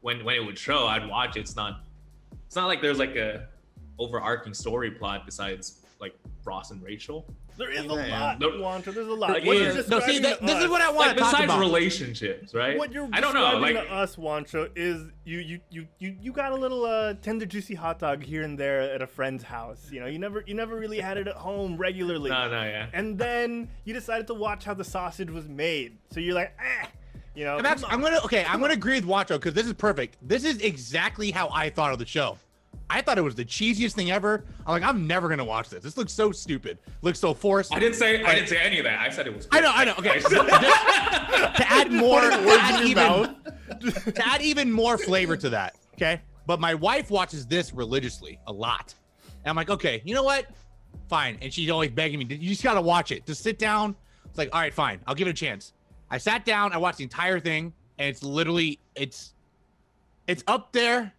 when it would show. I'd watch it. It's not like there's like a overarching story plot besides like Ross and Rachel. There is a lot, Wancho. There's a lot. This is what I want to talk besides about. relationships, right? What you're I don't know. Like to us, Wancho, is you got a little tender, juicy hot dog here and there at a friend's house. You never really had it at home regularly. No, yeah. And then you decided to watch how the sausage was made. So you're like, And I'm gonna agree with Wancho because this is perfect. This is exactly how I thought of the show. I thought it was the cheesiest thing ever. I'm like, I'm never gonna watch this. This looks so stupid. Looks so forced. I didn't say any of that. I said it was great. I know. Okay. to add even more flavor to that. Okay. But my wife watches this religiously a lot. And I'm like, okay, you know what? Fine. And she's always begging me, you just gotta watch it. Just sit down. It's like, all right, fine. I'll give it a chance. I sat down, I watched the entire thing, and it's literally it's up there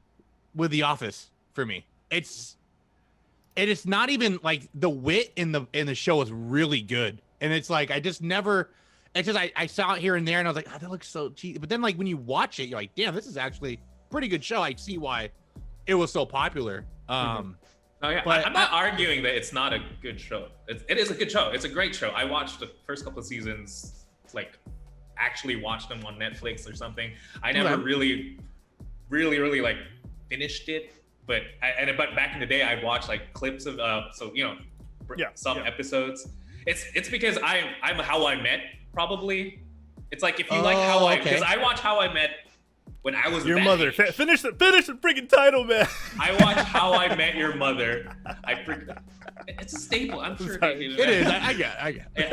with The Office for me. It is not even like the wit in the show is really good. And it's like I saw it here and there and I was like, that looks so cheap. But then like when you watch it, you're like, damn, this is actually a pretty good show. I see why it was so popular. Oh yeah, but I'm not arguing that it's not a good show. It is a good show. It's a great show. I watched the first couple of seasons, like actually watched them on Netflix or something. I never really like finished it. But back in the day, I watched like clips of some episodes. It's because I'm How I Met probably. It's like if you like How I, because I watched How I Met when I was your mother. Finish the freaking title, man. I watched How I Met Your Mother. It's a staple. I'm sure it is. I get.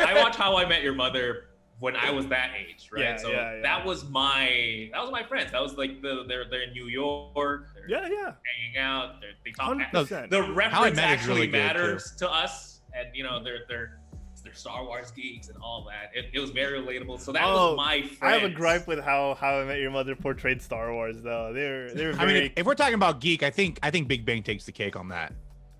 I watched How I Met Your Mother when I was that age, right? Yeah, that was my friends. That was like they're in New York. They're hanging out. They talk. 100%. The reference actually matters to us, and they're Star Wars geeks and all that. It was very relatable. So that was my friends. I have a gripe with how I Met Your Mother portrayed Star Wars, though. They're very. I mean, if we're talking about geek, I think Big Bang takes the cake on that.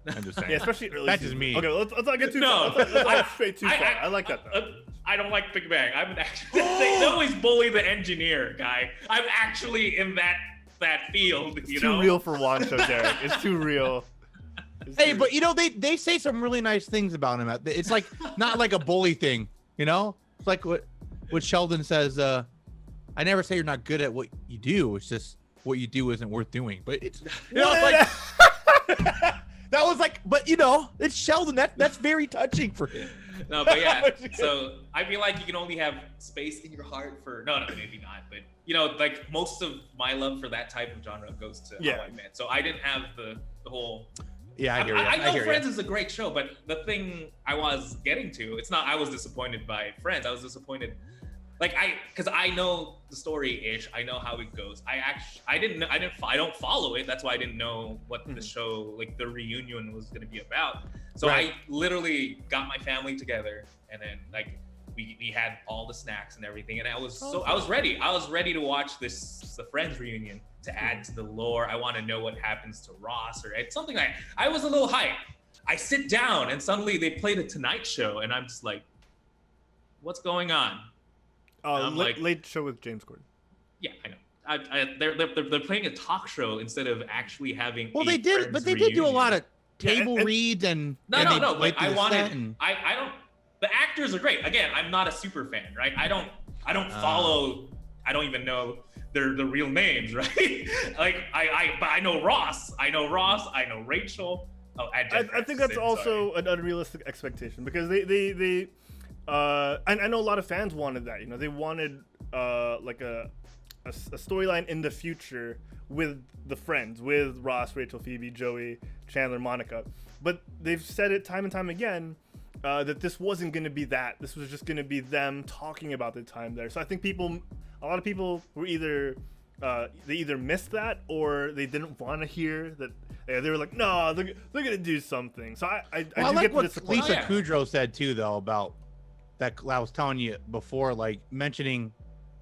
I'm just saying. Yeah, especially early. That's just me. Okay, let's not get too far. Let's not straight too far. I like that though. I don't like Big Bang. I'm actually they always bully the engineer guy. I'm actually in that field. It's too real for Wancho, Derek. It's too real. Hey, but you know they say some really nice things about him. It's like not like a bully thing, you know. It's like what Sheldon says. I never say you're not good at what you do. It's just what you do isn't worth doing. But it's like that was like, but you know, it's Sheldon. That's very touching for him. No, but yeah. So I feel like you can only have space in your heart for no, maybe not. But you know, like most of my love for that type of genre goes to How I Met. So I didn't have the whole. Yeah, I hear you. I know Friends is a great show, but the thing I was getting to, it's not. I was disappointed by Friends. I was disappointed. Like because I know the story-ish. I know how it goes. I don't follow it. That's why I didn't know what the show, like the reunion, was going to be about. So I literally got my family together, and then like we had all the snacks and everything, and I was ready. I was ready to watch the Friends reunion to add to the lore. I want to know what happens to Ross or something like. I was a little hyped. I sit down, and suddenly they play the Tonight Show, and I'm just like, what's going on? Late show with James Corden. Yeah, I know. They're playing a talk show instead of actually having. Well, they did do a lot of table reads and. No. Like I don't. The actors are great. Again, I'm not a super fan, right? I don't follow. I don't even know the real names, right? Like but I know Ross. I know Rachel. Oh, I think that's also an unrealistic expectation because they I know a lot of fans wanted that. You know, they wanted like a storyline in the future with the friends, with Ross, Rachel, Phoebe, Joey, Chandler, Monica. But they've said it time and time again that this wasn't going to be that. This was just going to be them talking about the time there. So I think a lot of people were either missed that or they didn't want to hear that. They were like, no, they're going to do something. So I do like get the what disappointment. Lisa Kudrow said too, though, about that I was telling you before, like mentioning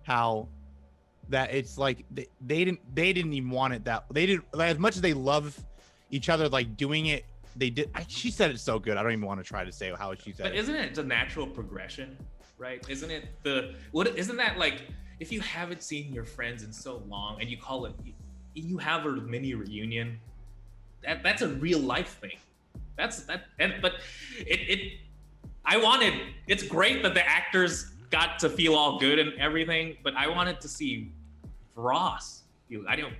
how that it's like they didn't even want it that they didn't, like, as much as they love each other, like doing it, they did. She said it so good. I don't even want to try to say how she said it. But isn't it the natural progression, right? Isn't that like if you haven't seen your friends in so long and you have a mini reunion, that's a real life thing. It's great that the actors got to feel all good and everything, but I wanted to see Ross. I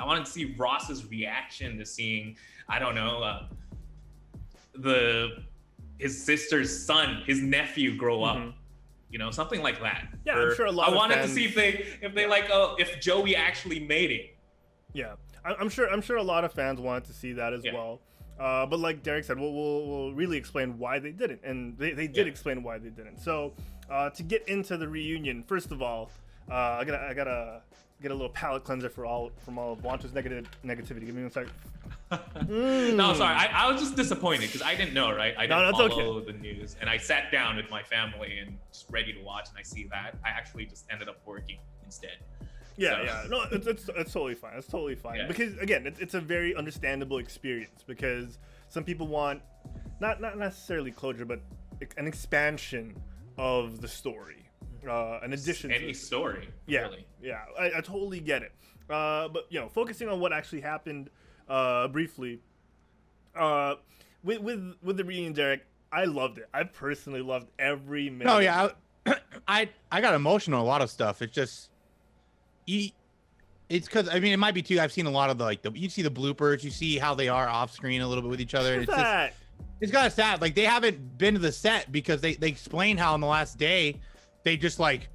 wanted to see Ross's reaction to seeing, I don't know, his sister's son, his nephew grow up. You know, something like that. Yeah, I'm sure a lot. I wanted to see if Joey actually made it. Yeah, I'm sure a lot of fans wanted to see that as well. But like Derek said, we'll really explain why they didn't, and they did explain why they didn't. So to get into the reunion, first of all, I gotta get a little palate cleanser from all of Wancho's negativity. Give me one second. No, sorry, I was just disappointed because I didn't know, right? I didn't follow the news, and I sat down with my family and just ready to watch, and I see that. I actually just ended up working instead. Yeah. No, it's totally fine. It's totally fine. Yeah. Because again, it's a very understandable experience because some people want not necessarily closure, but an expansion of the story. An addition to any story. Yeah. Really. Yeah. I totally get it. But you know, focusing on what actually happened briefly. With the reunion, Derek, I loved it. I personally loved every minute. Oh yeah. I got emotional on a lot of stuff. It's just it's because I mean it might be too. I've seen a lot of you see the bloopers, you see how they are off screen a little bit with each other. It's kind of sad. Like they haven't been to the set because they explain how on the last day they just like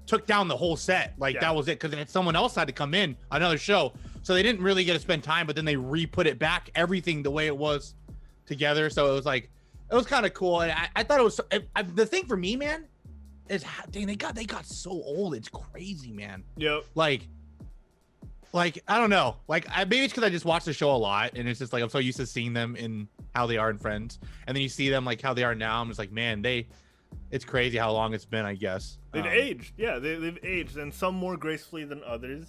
took down the whole set. That was it because someone else had to come in another show, so they didn't really get to spend time. But then they re-put it back everything the way it was together. So it was kind of cool. And I thought it was the thing for me, man. Is dang, they got so old. It's crazy, man. Yep. Like I don't know. Maybe it's because I just watch the show a lot, and it's just like I'm so used to seeing them in how they are in Friends, and then you see them like how they are now. I'm just like, man, it's crazy how long it's been. I guess they've aged. Yeah, they've aged, and some more gracefully than others.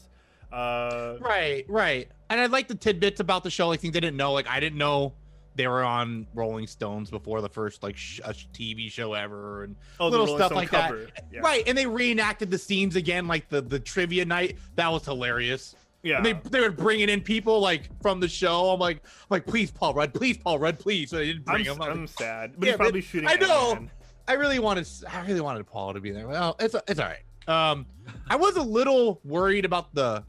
Right. And I like the tidbits about the show. Like things I didn't know. Like I didn't know they were on Rolling Stones before the first a TV show ever, and little stuff like that. Yeah. Right, and they reenacted the scenes again, like the trivia night. That was hilarious. Yeah. And they were bringing in people like from the show. I'm like, please, Paul Rudd, please, Paul Rudd, please. So they didn't bring him. I'm sad, but yeah, he's probably shooting. I know. Ant-Man. I really wanted Paul to be there. Well, it's all right. I was a little worried about the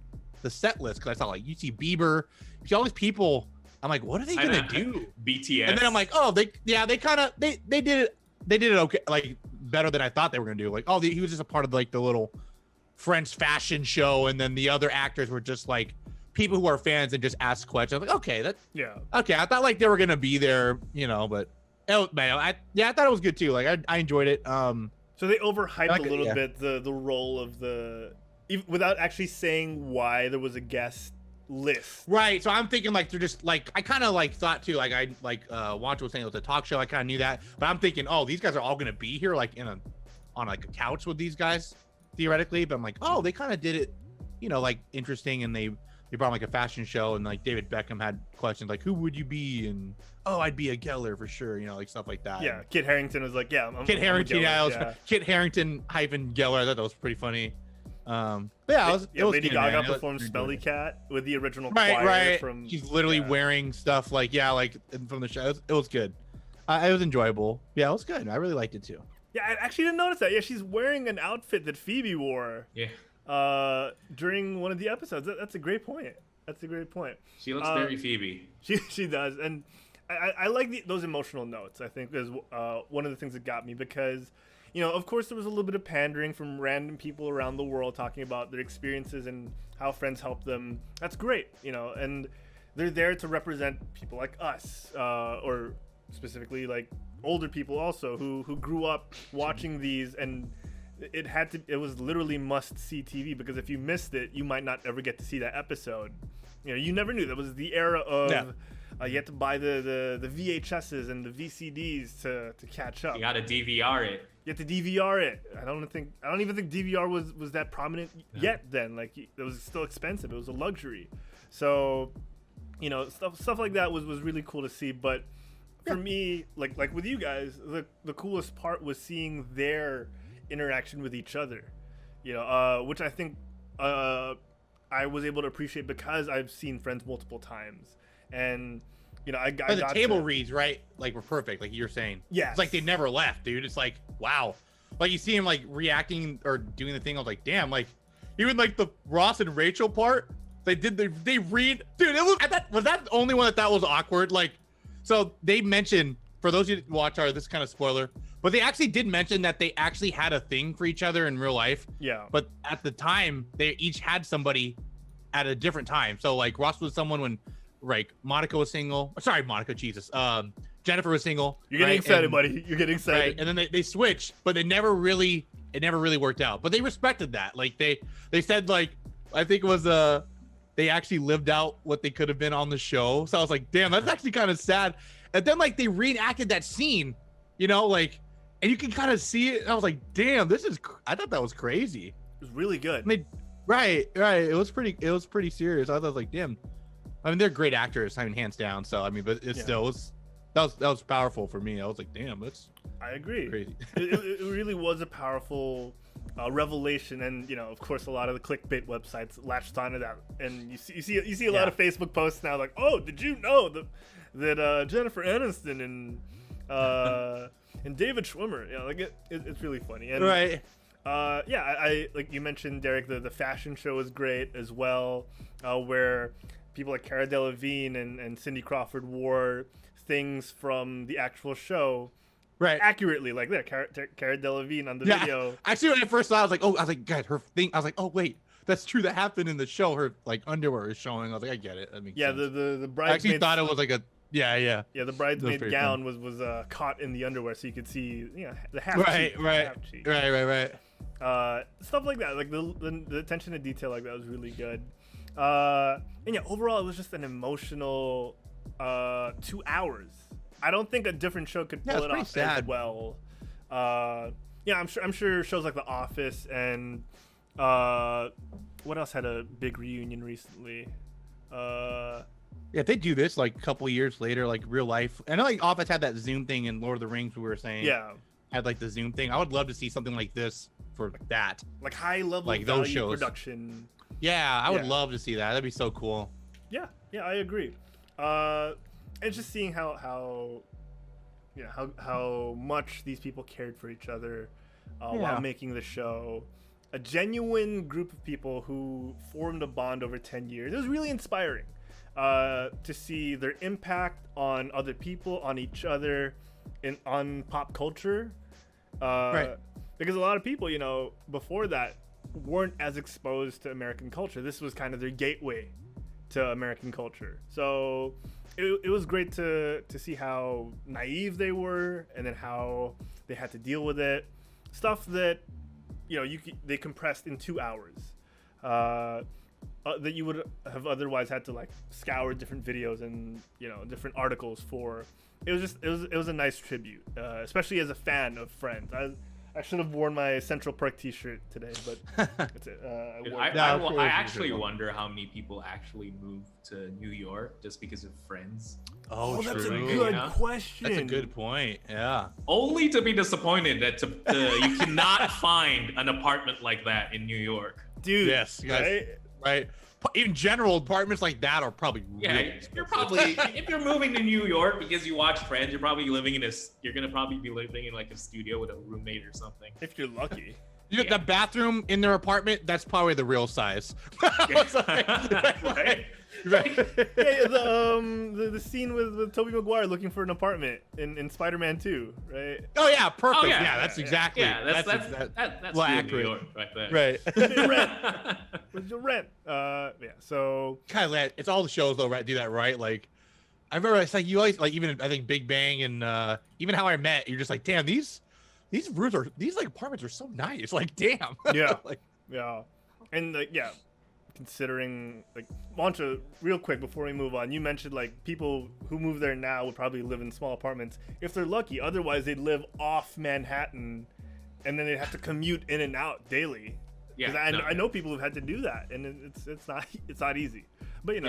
set list because I saw like UC Bieber, you see all these people. I'm like, what are they gonna do? BTS. And then I'm like, oh, they did it okay, like better than I thought they were gonna do. Like, oh, he was just a part of like the little French fashion show, and then the other actors were just like people who are fans and just ask questions. I'm like, okay, okay. I thought like they were gonna be there, but I thought it was good too. Like I enjoyed it. So they overhyped a little yeah. bit the role of without actually saying why there was a guest list. Right. So I'm thinking like they're just like, I kind of like thought too, like Wancho was saying it was a talk show. I kind of knew that, but I'm thinking, oh, these guys are all gonna be here like on like a couch with these guys theoretically. But I'm like, oh, they kind of did it, like interesting, and they brought like a fashion show, and like David Beckham had questions like, who would you be? And oh, I'd be a Geller for sure, like stuff like that. Yeah, Kit Harington was like, Kit Harington, Kit Harington hyphen Geller. I thought that was pretty funny. But yeah, it was Lady good, Gaga man. performed Smelly Cat with the original right, choir right. from. She's literally wearing stuff like from the show. It was good. It was enjoyable. Yeah, it was good. I really liked it too. Yeah, I actually didn't notice that. Yeah, she's wearing an outfit that Phoebe wore. Yeah. During one of the episodes. That's a great point. She looks very Phoebe. She does, and I like those emotional notes. I think is one of the things that got me because. Of course, there was a little bit of pandering from random people around the world talking about their experiences and how friends helped them. That's great, and they're there to represent people like us, or specifically like older people also who grew up watching these, and it was literally must-see TV because if you missed it, you might not ever get to see that episode. You never knew. That was the era of. Yeah. You had to buy the VHSs and the VCDs to catch up. You got to DVR it. You have to DVR it. I don't even think DVR was that prominent yet then. Like it was still expensive. It was a luxury. So, stuff like that was really cool to see. But for me, like with you guys, the coolest part was seeing their interaction with each other. Which I think I was able to appreciate because I've seen Friends multiple times. And I got the table reads right, like were perfect, like you're saying. Yeah, it's like they never left, dude. It's like wow, like you see him like reacting or doing the thing. I was like, damn, like even like the Ross and Rachel part, they read, dude. It was that the only one that was awkward. Like, so they mentioned for those who watch this kind of spoiler, but they actually did mention that they actually had a thing for each other in real life. Yeah, but at the time they each had somebody at a different time. So like Ross was someone when. Right, Monica was single. Sorry, Monica, Jesus. Jennifer was single. You're getting excited, buddy. You're getting excited. Right, and then they switched, but it never really worked out. But they respected that. Like they said, like I think it was they actually lived out what they could have been on the show. So I was like, damn, that's actually kind of sad. And then like they reenacted that scene, like, and you can kind of see it. And I was like, damn, I thought that was crazy. It was really good. Right. It was pretty serious. I was like, damn. I mean, they're great actors, hands down. So I mean, but it still was that was powerful for me. I was like, damn, I agree. Crazy. it really was a powerful revelation, and of course, a lot of the clickbait websites latched onto that. And you see a lot of Facebook posts now, like, oh, did you know that Jennifer Aniston and David Schwimmer, like it's really funny. And, right. I like you mentioned, Derek, the fashion show is great as well, where people like Cara Delevingne and Cindy Crawford wore things from the actual show accurately. Like there, Cara Delevingne on the video. Actually, when I first saw it, I was like, God, her thing. I was like, oh wait, that's true. That happened in the show. Her like underwear is showing. I was like, I get it. That makes sense. The bridesmaid. I actually thought it was like a Yeah, the bridesmaid gown was caught in the underwear, so you could see the half cheek. Right. Stuff like that, like the attention to detail like that was really good. And overall it was just an emotional 2 hours. I don't think a different show could pull it off as well. I'm sure shows like The Office and what else had a big reunion recently? If they do this like a couple years later, like real life. I know like Office had that Zoom thing in Lord of the Rings we were saying. Yeah. Had like the Zoom thing. I would love to see something like this for that. Like high level like value those shows. production. Yeah, I would Yeah. love to see that. That'd be so cool. Yeah, I agree. And just seeing how much these people cared for each other while making the show. A genuine group of people who formed a bond over 10 years. It was really inspiring to see their impact on other people, on each other, on pop culture. Right. Because a lot of people, before that weren't as exposed to American culture. This was kind of their gateway to American culture. So it was great to see how naive they were, and then how they had to deal with it. Stuff that they compressed in 2 hours, that you would have otherwise had to like scour different videos and different articles for. It was a nice tribute, especially as a fan of Friends. I should have worn my Central Park T-shirt today, but that's it. I actually wonder how many people actually moved to New York just because of Friends. Oh, that's a true. good question. That's a good point. Yeah. Only to be disappointed that you cannot find an apartment like that in New York. Dude. Yes. Right? Right. Even general apartments like that are probably really You're probably if you're moving to New York because you watch Friends, you're probably living you're gonna probably be living in like a studio with a roommate or something. If you're lucky. The bathroom in their apartment, that's probably the real size. Right? Right. Hey, the scene with Tobey Maguire looking for an apartment in Spider-Man 2, right? Oh yeah, perfect. Oh, yeah, that's exactly. that's well, real New accurate. York right there. Right. Where's your rent? So Kind of, it's all the shows though, right? Do that right. Like, I remember it's like you always like even I think Big Bang and even How I Met. You're just like, damn, these rooms are like apartments are so nice. Like, damn. Yeah. Like, yeah, and considering Mantra, real quick before we move on, you mentioned like people who move there now would probably live in small apartments if they're lucky. Otherwise, they'd live off Manhattan, and then they'd have to commute in and out daily. Yeah, I know people who've had to do that, and it's not easy. But it's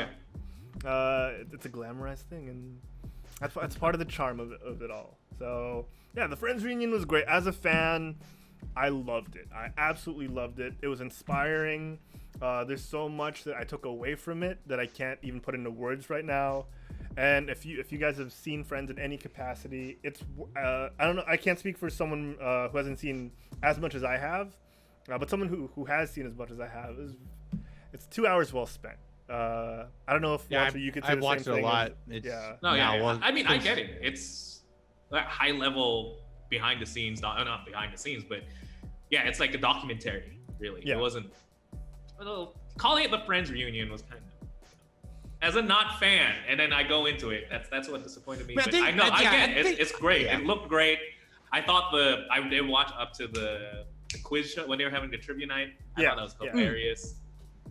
a glamorized thing, and that's part of the charm of it all. So yeah, the Friends reunion was great. As a fan, I loved it. I absolutely loved it. It was inspiring. There's so much that I took away from it that I can't even put into words right now. And if you guys have seen Friends in any capacity, it's I don't know. I can't speak for someone who hasn't seen as much as I have, but someone who has seen as much as I have it's 2 hours well spent. I don't know if you could say I've the watched same it a thing. lot. I mean, I get it. It's that high level behind the scenes, not behind the scenes, but yeah, it's like a documentary. Really, it wasn't. Well, calling it the Friends reunion was kind of, as a not fan, and then I go into it. That's what disappointed me. But I know, I get it. It's great. Yeah. It looked great. I thought I did watch up to the quiz show when they were having the trivia night. I thought that was hilarious.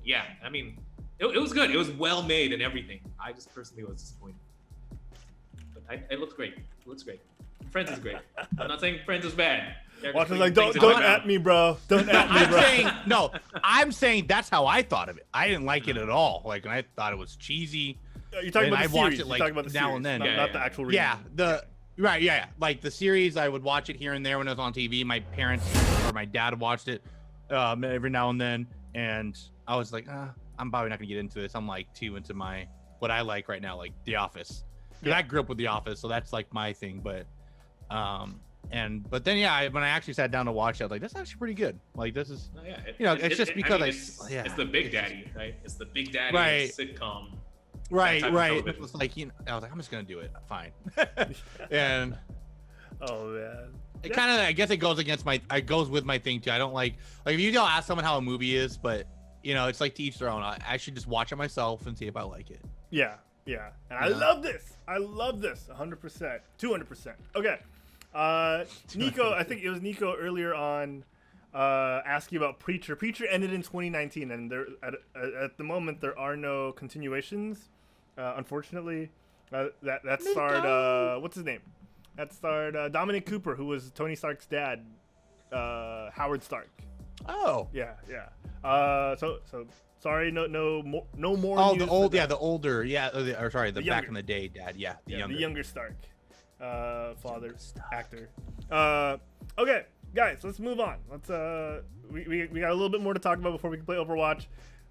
Yeah, I mean, it was good. It was well made and everything. I just personally was disappointed. But it looks great. It looks great. Friends is great. I'm not saying Friends is bad. Walker's like, don't at me, bro. Don't at me, bro. I'm saying that's how I thought of it. I didn't like it at all. Like, I thought it was cheesy. You're talking about the series. Watched it like You're talking about the now series, and then. not the actual reunion. Yeah, like the series, I would watch it here and there when it was on TV. My parents or my dad watched it every now and then, and I was like, I'm probably not gonna get into this. I'm like too into what I like right now, like The Office. Because I grew up with The Office, so that's like my thing. But then when I actually sat down to watch it, I was like, that's actually pretty good. Like, this is it's just because it's the Big Daddy, right? It's the Big Daddy sitcom. Right. It was like, I was like, I'm just gonna do it. Fine. And oh man, it kind of, I guess it goes with my thing too. I don't like if you don't ask someone how a movie is, but it's like to each their own. I should just watch it myself and see if I like it. Yeah. And I love this. 100%, 200%. Okay. Nico, I think it was Nico earlier on asking about Preacher. Preacher ended in 2019, and there at the moment there are no continuations. Unfortunately, that starred what's his name? That starred Dominic Cooper, who was Tony Stark's dad, Howard Stark. Oh. Yeah. So sorry, no more. Oh, news the older, the back in the day dad, the younger Stark, father, actor. Okay, guys, let's move on. Let's we got a little bit more to talk about before we can play Overwatch.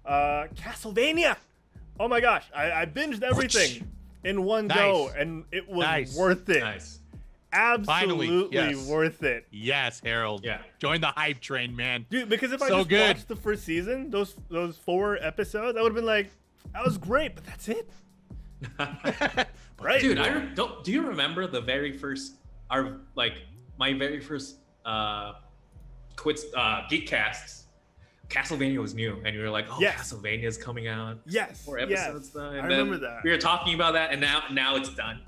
Castlevania. Oh my gosh, I binged everything in one go, and it was worth it. Nice. Absolutely yes. worth it. Yes, Harold. Yeah. Join the hype train, man. Dude, because if I So just good. watched the first season, those 4 episodes, I would have been like, that was great, but that's it. Right? Dude, do you remember the very first, my very first Geekcasts? Castlevania was new, and you were like, "Oh, Yes. Castlevania's coming out." Yes. 4 episodes done. And I then remember that. We were talking about that, and now it's done.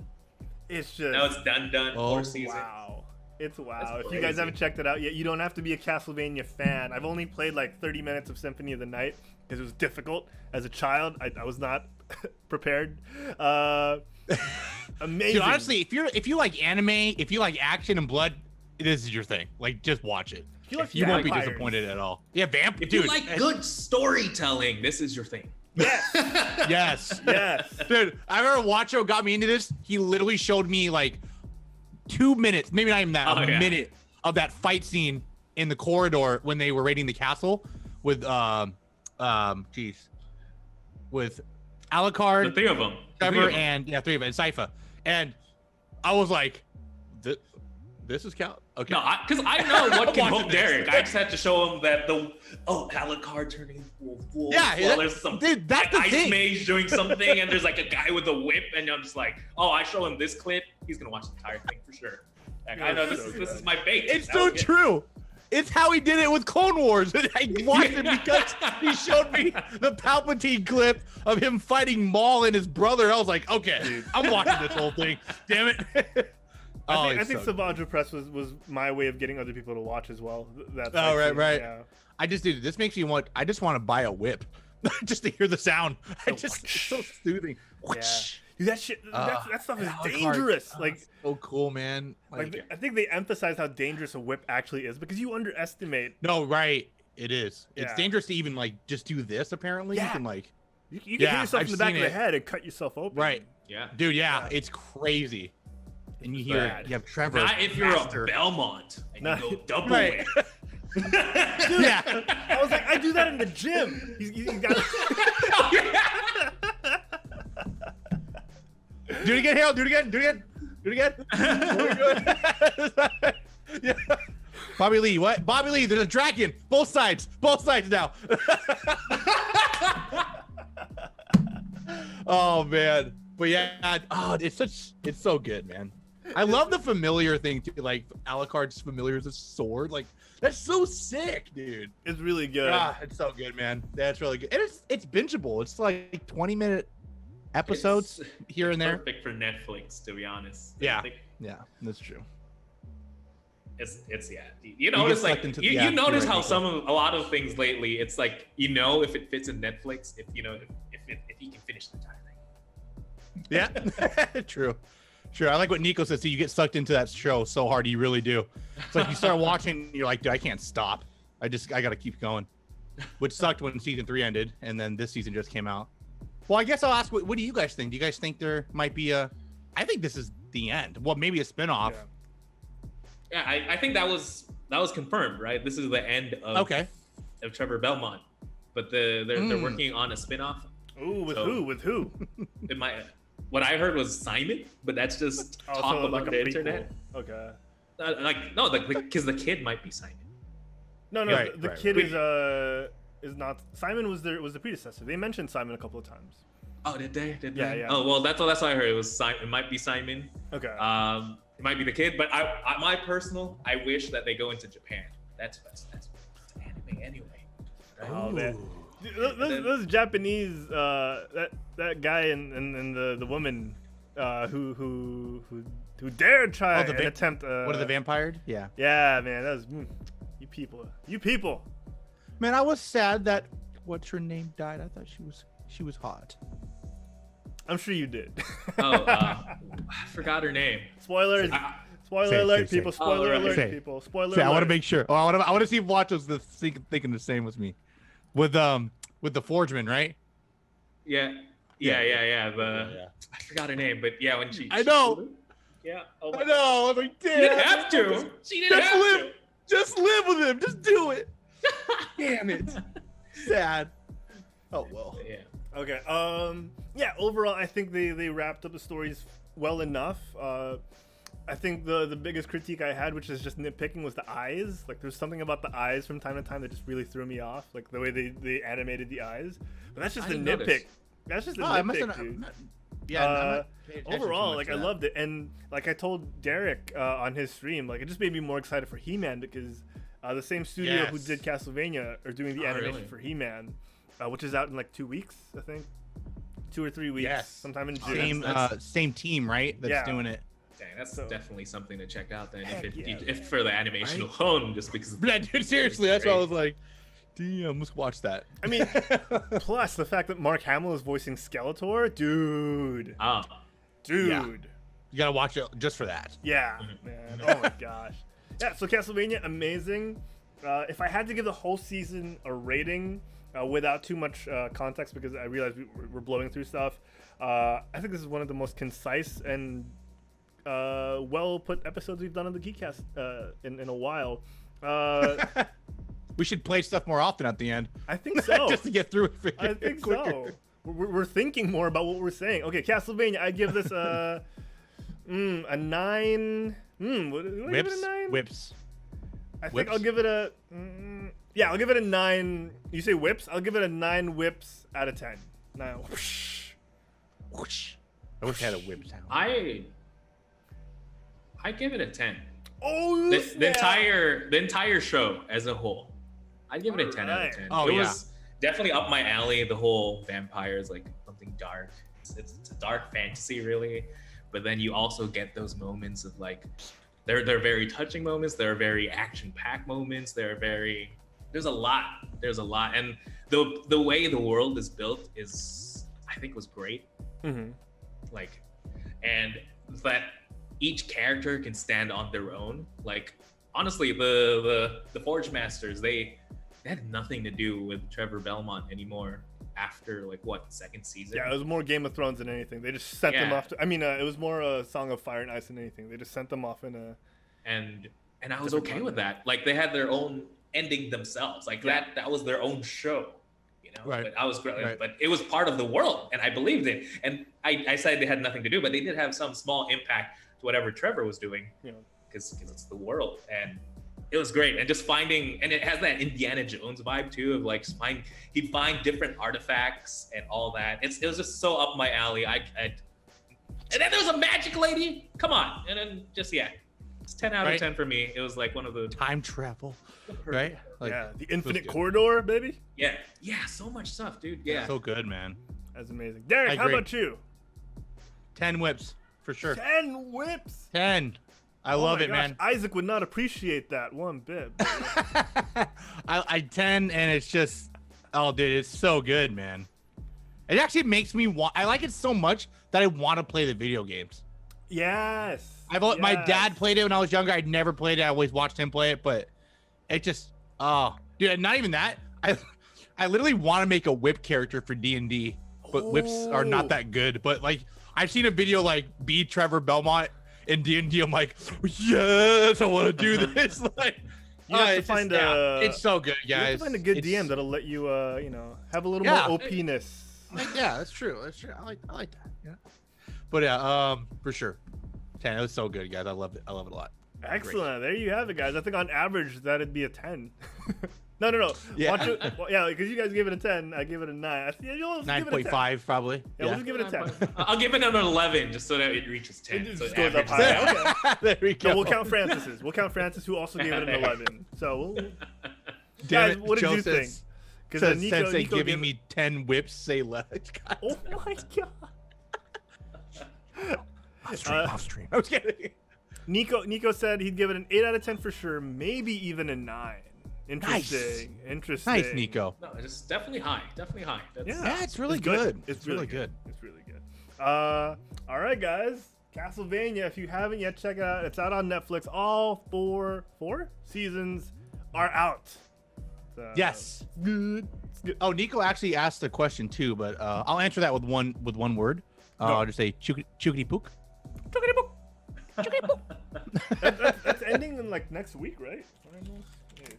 It's just Now it's done. Oh, 4 seasons. wow. It's wow. That's If you guys crazy. haven't checked it out yet, you don't have to be a Castlevania fan. I've only played like 30 minutes of Symphony of the Night because it was difficult as a child. I was not prepared. Amazing. Dude, honestly, if you like anime, if you like action and blood, this is your thing. Like, just watch it. If you like You won't be vampires. disappointed at all. Yeah, If dude. you like good storytelling, this is your thing. Yes. Yes. Yes. Dude, I remember Watcho got me into this. He literally showed me like 2 minutes, maybe not even that, a minute of that fight scene in the corridor when they were raiding the castle with with Alucard, The 3 of them. Trevor, and 3 of them, and Sypha. And I was like, this is Cal. Okay. No, because I know what can Watching hook this. Derek. I just had to show him that Alucard turning into a wolf. Yeah, while there's some dude, that's like, the ice thing. mage doing something, and there's like a guy with a whip, and I'm just like, oh, I show him this clip, he's gonna watch the entire thing for sure. Like, I know this is my bait. It's That so was it. true. It's how he did it with Clone Wars. I watched it because he showed me the Palpatine clip of him fighting Maul and his brother. I was like, okay, I'm watching this whole thing. Damn it. I think Savage Press was my way of getting other people to watch as well. That Oh, right, scene, right. Yeah. This makes me want, I just want to buy a whip just to hear the sound. It's so soothing. Yeah. Dude, that shit, that stuff is Alucard. dangerous. Oh, Like, it's so cool, man. I think they emphasize how dangerous a whip actually is because you underestimate. No, right. It is. It's Yeah. dangerous to even like just do this. Apparently, Yeah. you can like, You can hit Yeah, yourself I've in the back seen of the it. head and cut yourself open. right, Yeah. dude. Yeah, Yeah. it's crazy. And you It's hear, bad. you have Trevor. Not if you're Master. a Belmont and No. you go double Right. whip. Yeah. I was like, I do that in the gym. You got Do it again, Harold. Do it again. Do it again. Do it again. Very good. Yeah. Bobby Lee, what? Bobby Lee, there's a dragon. Both sides. Both sides now. Oh man. But yeah, it's so good, man. I love the familiar thing too, like Alucard's familiar as a sword. Like that's so sick, dude. It's really good. Ah, it's so good, man. That's really good. And it's bingeable. It's like 20-minute episodes here and there. Perfect for Netflix, to be honest. Yeah. I think Yeah, that's true. it's yeah. You notice get like sucked into you, the- yeah, you notice you're how right, a lot of things lately, it's like if it fits in Netflix, if you can finish the entire thing. Yeah, true. I like what Nico says. So you get sucked into that show so hard, you really do. It's like you start watching, you're like, dude, I can't stop. I got to keep going. Which sucked when season 3 ended, and then this season just came out. Well, I guess I'll ask, what do you guys think? Do you guys think there might be I think this is the end. Well, maybe a spinoff. Yeah, I think that was confirmed, right? This is the end of Trevor Belmont, but they're working on a spinoff. Ooh, with who? It might. What I heard was Simon, but that's just talk about like a the prequel. internet. Okay. Because the kid might be Simon. No, Right, the right, kid is not. Simon was the predecessor. They mentioned Simon a couple of times. Oh, did they? Yeah, they? yeah. Oh, well, that's what I heard. It was Simon. It might be Simon. Okay. It might be the kid, but I wish that they go into Japan. That's anime anyway. Right? Oh man, those Japanese that guy and the woman who dared try and attempt. What are the vampires? Yeah. Yeah, man, that was you people. Man, I was sad that what's her name died. I thought she was hot. I'm sure you did. I forgot her name. Spoilers. Spoiler Say it, alert, say it, people. say it. Spoiler alert, Say it. people. Spoiler See, alert. I want to make sure. Oh, I want to see if Watch was thinking the same with me, with the Forgeman, right? Yeah. I forgot her name, but yeah, when she. I know. Yeah. Oh, I know. I'm like, damn. She didn't have to. She didn't Just have live. to. Just live with him. Just do it. Damn it. Sad. Oh well. Yeah. Okay. Yeah. Overall, I think they wrapped up the stories well enough. I think the biggest critique I had, which is just nitpicking, was the eyes. Like, there's something about the eyes from time to time that just really threw me off. Like the way they animated the eyes. But that's just a didn't nitpick. notice. That's just a I must nitpick, have. dude. Yeah. I'm not paying attention too Overall, much like to I that. loved it, and like I told Derek on his stream, like it just made me more excited for He-Man because the same studio who Yes. did Castlevania are doing the Oh, animation really? for He-Man, which is out in like 2 weeks, I think, 2 or 3 weeks, Yes. sometime in June. Same That's- same team, right? That's Yeah. doing it. Dang, that's So- definitely something to check out then. Heck If, yeah, if for the animation Right? alone, just because. Yeah, dude, seriously, that's why I was like, damn, let's watch that. I mean, plus the fact that Mark Hamill is voicing Skeletor, dude, Ah, dude. You gotta watch it just for that. Yeah, man. Oh my gosh. Yeah, so Castlevania, amazing. If I had to give the whole season a rating without too much context, because I realize we're blowing through stuff, I think this is one of the most concise and well put episodes we've done on the Geekcast in a while. We should play stuff more often at the end. I think so. just to get through it I think quicker. so. We're thinking more about what we're saying. Okay, Castlevania, I give this a 9. What do I give it a 9? Whips. I think Whips? I'll give it a I'll give it a 9. You say whips? I'll give it a 9 whips out of 10. 9. Whoosh. I wish I had a whip sound. I give it a 10. Oh, The snap. entire show as a whole, I'd give it a 10 out Alright. of 10. Oh, it yeah. was definitely up my alley. The whole vampires, like something dark. It's a dark fantasy, really. But then you also get those moments of like, they're very touching moments. They're very action-packed moments. There's a lot, and the way the world is built is, I think, was great. Mhm. Like, and that each character can stand on their own. Like, honestly, the Forge Masters, they had nothing to do with Trevor Belmont anymore after like what, second season? Yeah, it was more Game of Thrones than anything. They just sent them Yeah. off to, it was more a Song of Fire and Ice than anything. They just sent them off in a and I was Different okay with that. Like, they had their own ending themselves. Like, that was their own show, you know. Right. But I was great. Right. But it was part of the world, and I believed it. And I said they had nothing to do, but they did have some small impact to whatever Trevor was doing, Yeah. because it's the world, and it was great. And just finding, and it has that Indiana Jones vibe too, of like he'd find different artifacts and all that. It was just so up my alley. And then there was a magic lady. Come on, and then just it's 10 out of Right. 10 for me. It was like one of the Time travel, right? Like, yeah, the Infinite good. Corridor, baby. yeah, so much stuff, dude. Yeah, So good, man. That's amazing. Derek, I how agree. about you? 10 whips for sure. 10 whips. 10. I Oh love my it, gosh, man. Isaac would not appreciate that one bit. baby. I 10, and it's just, oh, dude, it's so good, man. It actually makes me want. I like it so much that I want to play the video games. Yes. My yes. dad played it when I was younger. I'd never played it. I always watched him play it, but it just, oh, dude, and not even that. I literally want to make a whip character for D&D, but whips are not that good. But like, I've seen a video like be Trevor Belmont in D&D. I'm like, yes, I want to do this. Like, You have to it's find just, a- it's so good, You have guys. to find a good It's- DM that'll let you, have a little Yeah. more OP-ness. Yeah, that's true. That's true. I like that. Yeah. But yeah, for sure. 10. It was so good, guys. I loved it. I love it a lot. Excellent. There you have it, guys. I think on average that'd be a 10. No. Yeah. Watch it. Well, yeah, because you guys gave it a 10. I gave it a 9. I think you'll give it a 10. 9.5 probably. Yeah, we'll just give it a 10. I'll give it an 11 just so that it reaches 10. It so just goes up averages higher. out. Okay. There we go. So we'll count Francis's. We'll count Francis, who also gave it an 11. So, Damn guys, it, what did Joe you think? says- Because Says Nico Sensei gave giving it- me 10 whips, say less. Oh my god. Off stream. I was kidding. Nico said he'd give it an 8 out of 10 for sure, maybe even a 9. Interesting. Interesting. Nice, Nico. No, it's definitely high. Definitely high. That's, Yeah, Yeah, it's really good. It's really good. It's really good. All right, guys. Castlevania. If you haven't yet, check it out. It's out on Netflix. All four seasons are out. So, Yes. Good. It's good. Oh, Nico actually asked a question too, but I'll answer that with one word. I'll just say chookity pook. That's ending in like next week, right? Yes.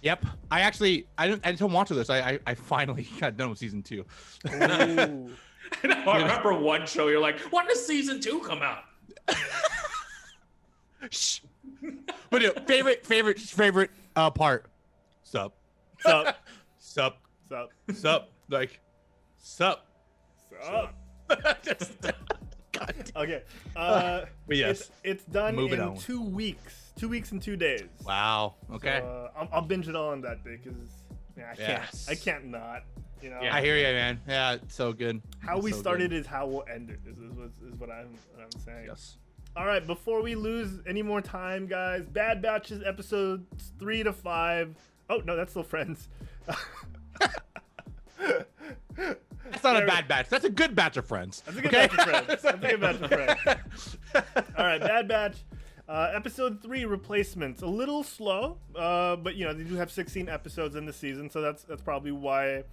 Yep. I didn't watch this. I finally got done with season 2. Ooh. I remember one show you're like, when does season 2 come out? Shh. But favorite part. Sup. Sup. Sup. Sup. Sup. Like, sup. Sup. God. Okay. But yes. It's done Moving in on. 2 weeks. 2 weeks and 2 days. Wow. Okay. So, I'll binge it all on that day because Yes. I can't not. You know. Yeah. I hear you, man. Yeah, it's so good. How It's we so started good. is how we'll end it. Is what I'm saying. Yes. All right, before we lose any more time, guys, Bad Batches episodes 3 to 5. Oh no, that's still Friends. That's not a bad batch. That's a good batch of friends. That's a good okay? batch of Friends. That's a good batch of Friends. All right, Bad Batch. Episode 3, Replacements. A little slow, but you know they do have 16 episodes in the season, so that's probably why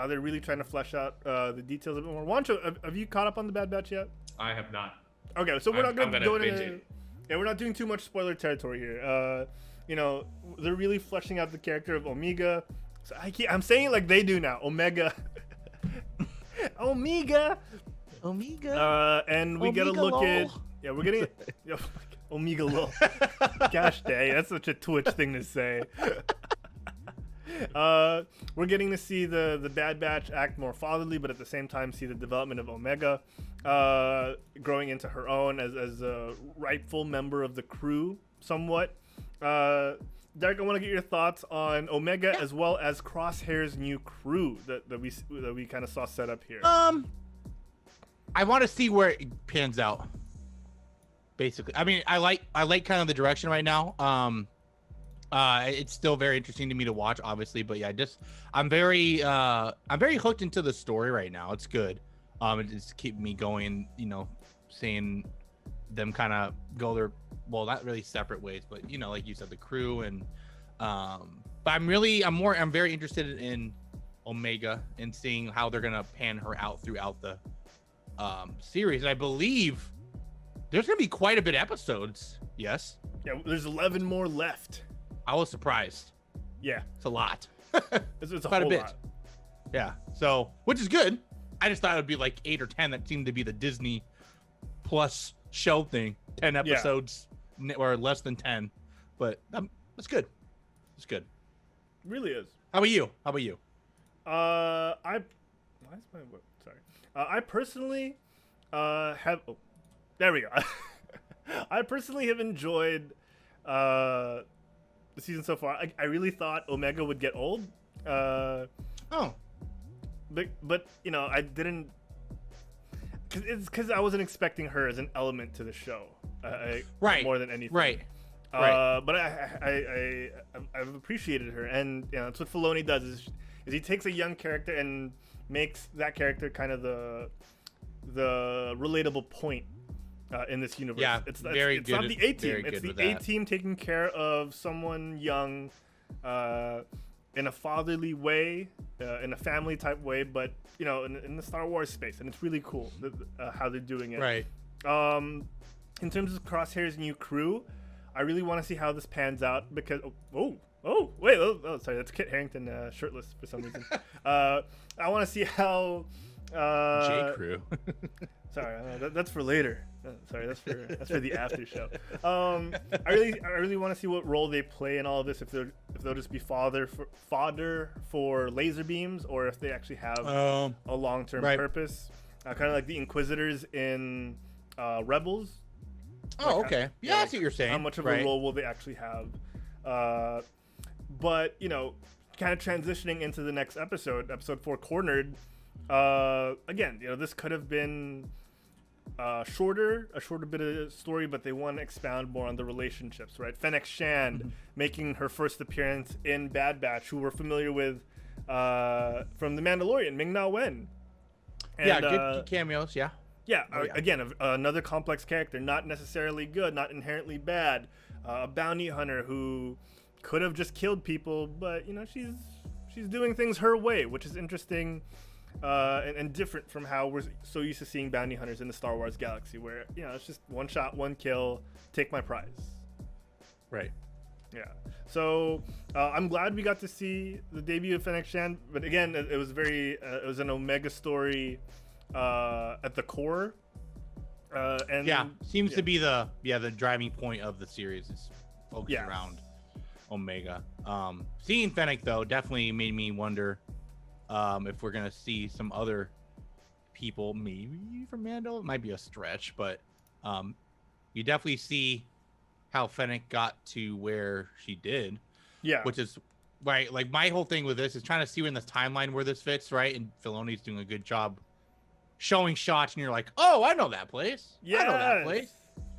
they're really trying to flesh out the details a bit more. Wancho, have you caught up on the Bad Batch yet? I have not. Okay, so we're not I'm going to gonna go binge into. it. Yeah, we're not doing too much spoiler territory here. You know, they're really fleshing out the character of Omega. So I'm saying it like they do now. Omega. Omega. And we get a look at. Yeah, we're getting. Omega lol. Gosh dang, that's such a Twitch thing to say. We're getting to see the Bad Batch act more fatherly, but at the same time see the development of Omega growing into her own as a rightful member of the crew, somewhat. Derek, I want to get your thoughts on Omega as well as Crosshair's new crew that we kind of saw set up here. I want to see where it pans out. Basically, I mean, I like kind of the direction right now. It's still very interesting to me to watch, obviously, but yeah, I'm very hooked into the story right now. It's good. It just keep me going, you know, seeing them kind of go their, well, not really separate ways, but you know, like you said, the crew and but I'm very interested in Omega and seeing how they're gonna pan her out throughout the series. And I believe there's gonna be quite a bit of episodes. Yes. Yeah, there's 11 more left. I was surprised. Yeah, It's a lot. it's a Quite a whole bit. lot. Yeah. So, which is good. I just thought it would be like 8 or 10. That seemed to be the Disney Plus show thing. 10 episodes or less than 10. But that's good. It's good. Really is. How about you? Why is my sorry. I personally have. Oh, there we go. I personally have enjoyed the season so far. I really thought Omega would get old. Oh. But you know, I didn't. Because I wasn't expecting her as an element to the show. Right. More than anything. Right. But I've appreciated her, and you know, that's what Filoni does. Is he takes a young character and makes that character kind of the relatable point in this universe. Yeah, it's very it's good. not the A team. Very It's good the with A that. team taking care of someone young, in a fatherly way, in a family type way, but you know, in the Star Wars space, and it's really cool how they're doing it. Right. In terms of Crosshair's new crew, I really want to see how this pans out because sorry, that's Kit Harington shirtless for some reason. I want to see how J Crew. sorry, that's for later. Sorry, that's for the after show. I really want to see what role they play in all of this. If they'll just be fodder for laser beams, or if they actually have a long-term purpose, kind of like the Inquisitors in Rebels. Oh, okay. Yeah, I see what you're saying. How much of a role will they actually have? But you know, kind of transitioning into the next episode 4, Cornered. Again, you know, this could have been a shorter bit of story, but they want to expound more on the relationships, right? Fennec Shand making her first appearance in Bad Batch, who we're familiar with from The Mandalorian, Ming-Na Wen. And, good cameos. Yeah. Yeah, again, another complex character, not necessarily good, not inherently bad. A bounty hunter who could have just killed people, but you know, she's doing things her way, which is interesting and different from how we're so used to seeing bounty hunters in the Star Wars galaxy, where you know it's just one shot, one kill, take my prize. Right. Yeah. So I'm glad we got to see the debut of Fennec Shand, but again, it was it was an Omega story at the core. And seems to be the driving point of the series is focused around Omega. Seeing Fennec though definitely made me wonder if we're gonna see some other people, maybe from Mando. It might be a stretch, but you definitely see how Fennec got to where she did. Yeah. Which is right. Like my whole thing with this is trying to see in the timeline where this fits, right? And Filoni's doing a good job showing shots, and you're like, oh, I know that place. Yeah, I know that place.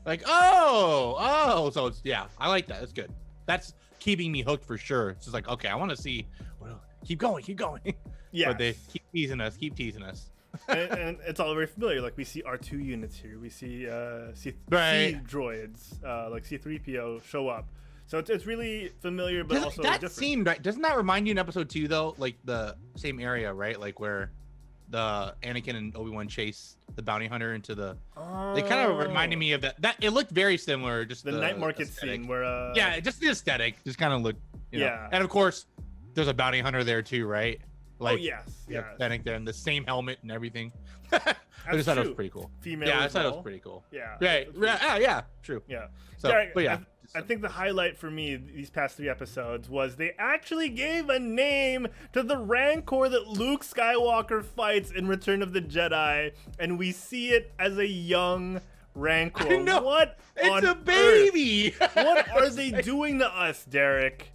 Like, oh, so it's I like that. It's good. That's keeping me hooked for sure. It's just like, okay, I want to see. Well, keep going. Yeah. But they keep teasing us. and it's all very familiar. Like we see R2 units here. We see C droids like C3PO show up. So it's really familiar, but also that different. Scene, right? Doesn't that remind you in episode 2 though? Like the same area, right? Like where the Anakin and Obi-Wan chase the bounty hunter into the. They kind of reminded me of that. That it looked very similar. Just the night market aesthetic. Scene where. Just the aesthetic just kind of looked. You know. And of course, there's a bounty hunter there too, right? Like, yes. Fennec there in the same helmet and everything. I just thought it was pretty cool. Female. Yeah, I thought it was pretty cool. Yeah. Right. Yeah. True. Yeah. So, but yeah. I think the highlight for me these past 3 episodes was they actually gave a name to the Rancor that Luke Skywalker fights in Return of the Jedi, and we see it as a young Rancor. I know. What? It's a baby. What are they doing to us, Derek?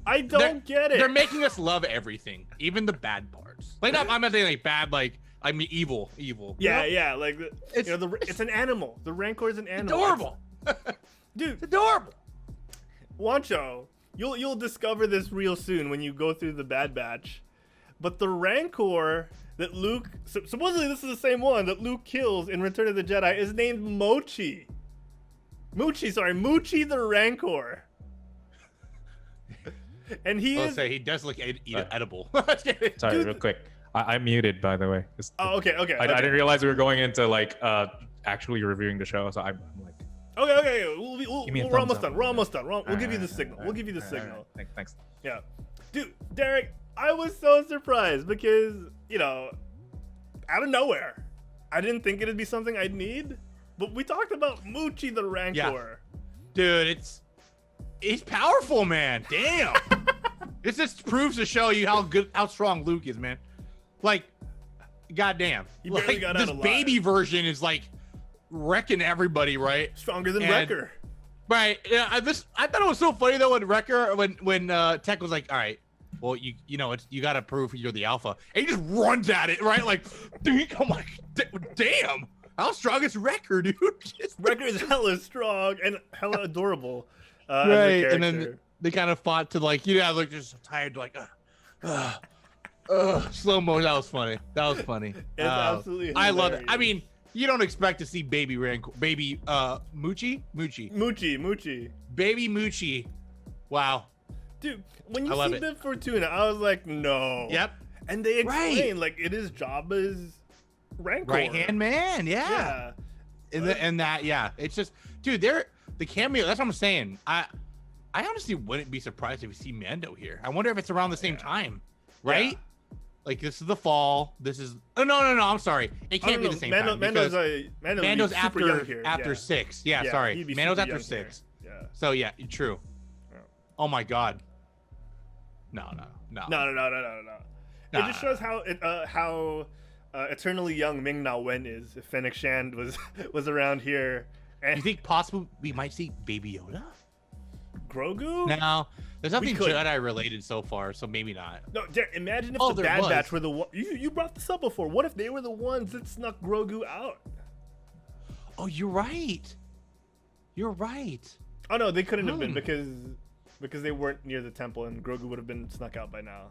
I don't get it. They're making us love everything, even the bad parts. Like, I'm not saying like bad, like I mean evil. Yeah. Like it's an animal. The Rancor is an animal. Adorable. Dude, it's adorable. Wancho, you'll discover this real soon when you go through the Bad Batch. But the Rancor that Luke supposedly this is the same one that Luke kills in Return of the Jedi is named Mochi. Moochie the Rancor. And he does look edible. Sorry, real quick. I'm muted, by the way. Okay. I didn't realize we were going into like actually reviewing the show, so I'm like. Okay. We're almost done. We'll give you the signal. We'll give you the signal. Thanks. Yeah, dude, Derek, I was so surprised because out of nowhere, I didn't think it'd be something I'd need, but we talked about Moochie the Rancor. Yeah. Dude, he's powerful, man. Damn. This just proves to show you how strong Luke is, man. Like, goddamn. He barely got out alive. This baby version is like wrecking everybody, right? Stronger than Wrecker. Right. Yeah. I thought it was so funny though when Wrecker when Tech was like, all right, well you know you got to prove you're the alpha, and he just runs at it, right? Like, dude, I'm like, damn. How strong is Wrecker, dude? Wrecker is hella strong and hella adorable. Right, and then they kind of fought to like, like just so tired, like, slow mo. That was funny. It's absolutely hilarious. I love it. I mean, you don't expect to see baby Moochie, baby Moochie. Wow, dude. When you see Bib Fortuna, I was like, no. Yep. And they explain like it is Jabba's Rancor, right hand man. Yeah. And that, it's just, dude, the cameo. That's what I'm saying. I honestly wouldn't be surprised if we see Mando here. I wonder if it's around the same time, right? Yeah. Like this is the fall. This is no. I'm sorry. It can't be the same time. Mando's after 6. Yeah, sorry. Mando's after 6. Yeah. So yeah, true. Yeah. Oh my God. No. It just shows how eternally young Ming-Na Wen is. If Fennec Shand was around here. And you think possibly we might see Baby Yoda? Grogu? No, there's nothing Jedi related so far, so maybe not. No, imagine if the Bad Batch were the one. You brought this up before. What if they were the ones that snuck Grogu out? Oh, you're right. Oh no, they couldn't have been because they weren't near the temple, and Grogu would have been snuck out by now.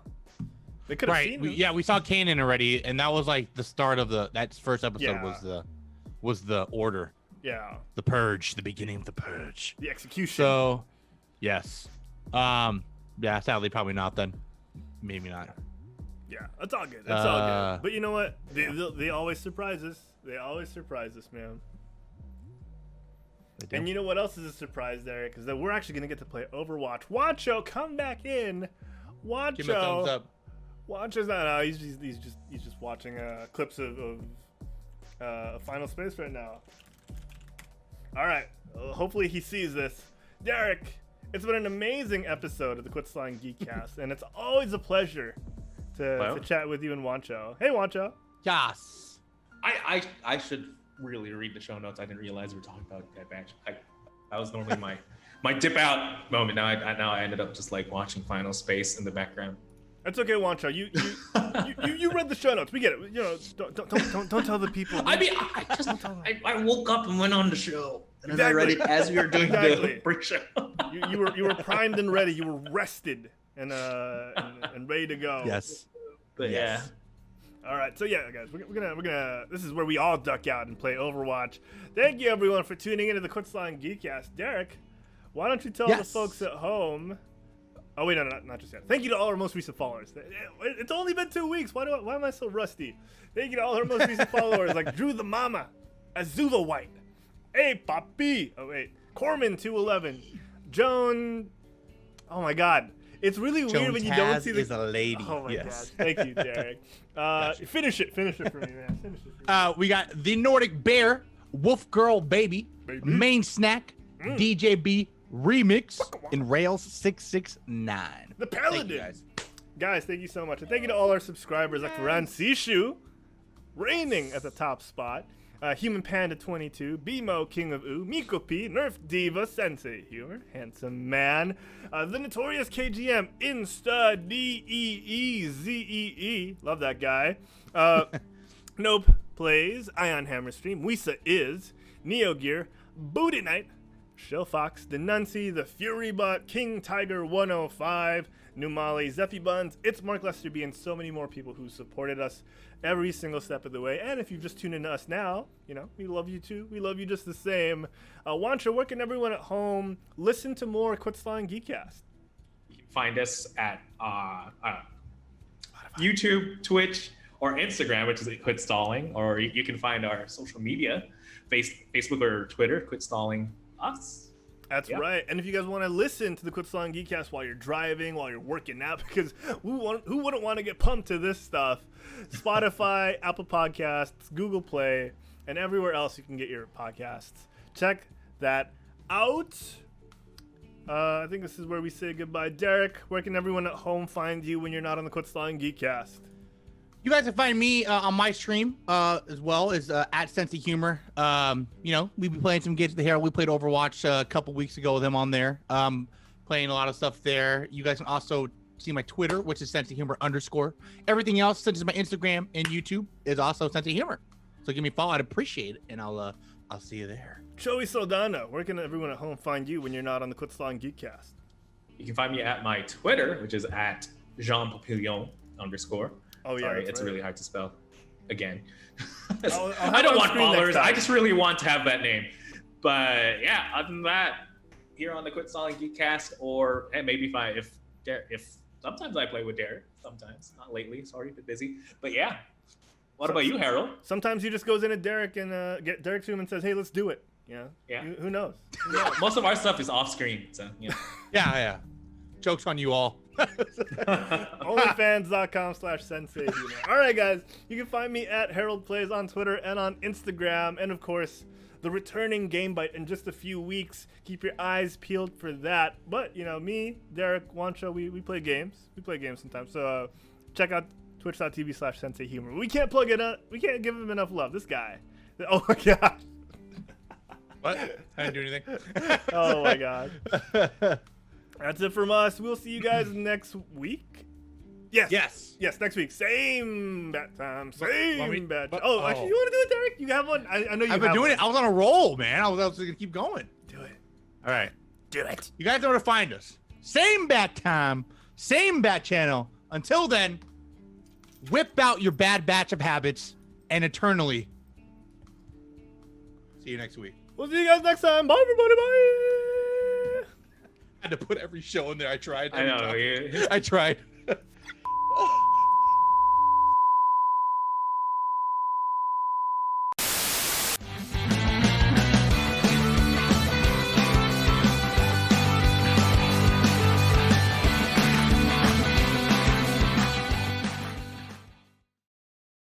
They could have seen him. We saw Kanan already, and that was like the start of that first episode was the order. Yeah. The purge, the beginning of the purge. The execution. So, yes. Yeah, sadly, probably not then. Maybe not. Yeah, it's all good. It's all good. But you know what? They always surprise us. Man. And you know what else is a surprise, Derek? Is that we're actually gonna get to play Overwatch. Wancho, come back in. Wancho. Give him a thumbs up. Wancho's not. No, he's just watching clips of Final Space right now. All right. Hopefully he sees this. Derek, it's been an amazing episode of the Quit Slang Geekcast, and it's always a pleasure to chat with you and Wancho. Hey, Wancho. Yes. I should really read the show notes. I didn't realize we were talking about Dead Batch. That was normally my dip out moment. Now I ended up just like watching Final Space in the background. That's okay, Wancho. You read the show notes. We get it. You know, don't tell the people. I mean, I woke up and went on the show, and then I read it as we were doing the pre-show. you were primed and ready. You were rested and ready to go. Yes. But yes. Yeah. All right. So yeah, guys, we're gonna. This is where we all duck out and play Overwatch. Thank you everyone for tuning into the Quit Slang Geekcast. Derek, why don't you tell the folks at home? Oh wait, no, not just yet. Thank you to all our most recent followers. It's only been 2 weeks. Why am I so rusty? Thank you to all our most recent followers, like Drew the Mama, Azula White, Hey Papi. Oh wait, Corman 211, Joan. Oh my God, it's really weird when you don't see the. Is a lady. Oh my God, thank you, Derek. Finish it for me, man. Finish it. For me. We got the Nordic Bear, Wolf Girl Baby, Main Snack, DJB Remix, and Rails 669. The Paladin. Guys, thank you so much. And thank you to all our subscribers like Ransishu, reigning at the top spot. Human Panda 22, Bimo King of Oo, Miko P, Nerf Diva, Sensei Humor, Handsome Man, the Notorious KGM, Insta DEEZEE, love that guy. Nope Plays, Ion Hammer Stream, Wisa Is, Neo Gear, Booty Knight, Shell Fox, Denunci, The Fury Bot, King Tiger 105, Numali, Zeffy Buns, It's Mark Lester B, and so many more people who supported us every single step of the way. And if you've just tuned in to us now, you know, we love you too. We love you just the same. Wancho, where can everyone at home listen to more Quit Slang Geekcast? You can find us at YouTube, Twitch, or Instagram, which is Quit Stalling, or you can find our social media, Facebook or Twitter, Quit Stalling Us. That's right. And if you guys want to listen to the Quit Slang Geekcast while you're driving, while you're working out, because who wouldn't want to get pumped to this stuff? Spotify, Apple Podcasts, Google Play, and everywhere else you can get your podcasts. Check that out. I think this is where we say goodbye. Derek, where can everyone at home find you when you're not on the Quit Slang Geekcast? You guys can find me on my stream as well as at Sense of Humor. You know, we be playing some Gates of the Herald. We played Overwatch a couple weeks ago with them on there. Playing a lot of stuff there. You guys can also see my Twitter, which is Sense of Humor _. Everything else, such as my Instagram and YouTube, is also Sense of Humor. So give me a follow. I'd appreciate it, and I'll see you there. Joey Saldana, where can everyone at home find you when you're not on the Quit Slang Geekcast? You can find me at my Twitter, which is at Jean Papillon _. Oh, yeah, sorry, it's right. really hard to spell. Again, I'll I don't want followers. I I just really want to have that name. But yeah, other than that, here on the Quit Stalling Geekcast, or maybe if sometimes I play with Derek, sometimes not lately. Sorry, a bit busy. But yeah, what about you, Harold? Sometimes he just goes in at Derek and get Derek to him and says, "Hey, let's do it." Yeah. Who knows? Most of our stuff is off screen, so yeah. Yeah. Jokes on you all. Onlyfans.com/sensei. All right, guys, you can find me at Herald Plays on Twitter and on Instagram, and of course, the returning Game Bite in just a few weeks. Keep your eyes peeled for that. But you know, me, Derek, Wancho, we play games. We play games sometimes. So check out twitch.tv/sensei humor. We can't plug it up. We can't give him enough love. This guy. Oh my God. What? I didn't do anything. Oh my God. That's it from us. We'll see you guys next week. Yes, next week. Same bat time. Same bat time. Oh, actually, you want to do it, Derek? You have one? I know you have. I've been doing it. I was on a roll, man. I was going to keep going. Do it. All right. Do it. You guys know where to find us. Same bat time. Same bat channel. Until then, whip out your bad batch of habits and eternally see you next week. We'll see you guys next time. Bye, everybody. Bye. I had to put every show in there. I tried. I know. I tried.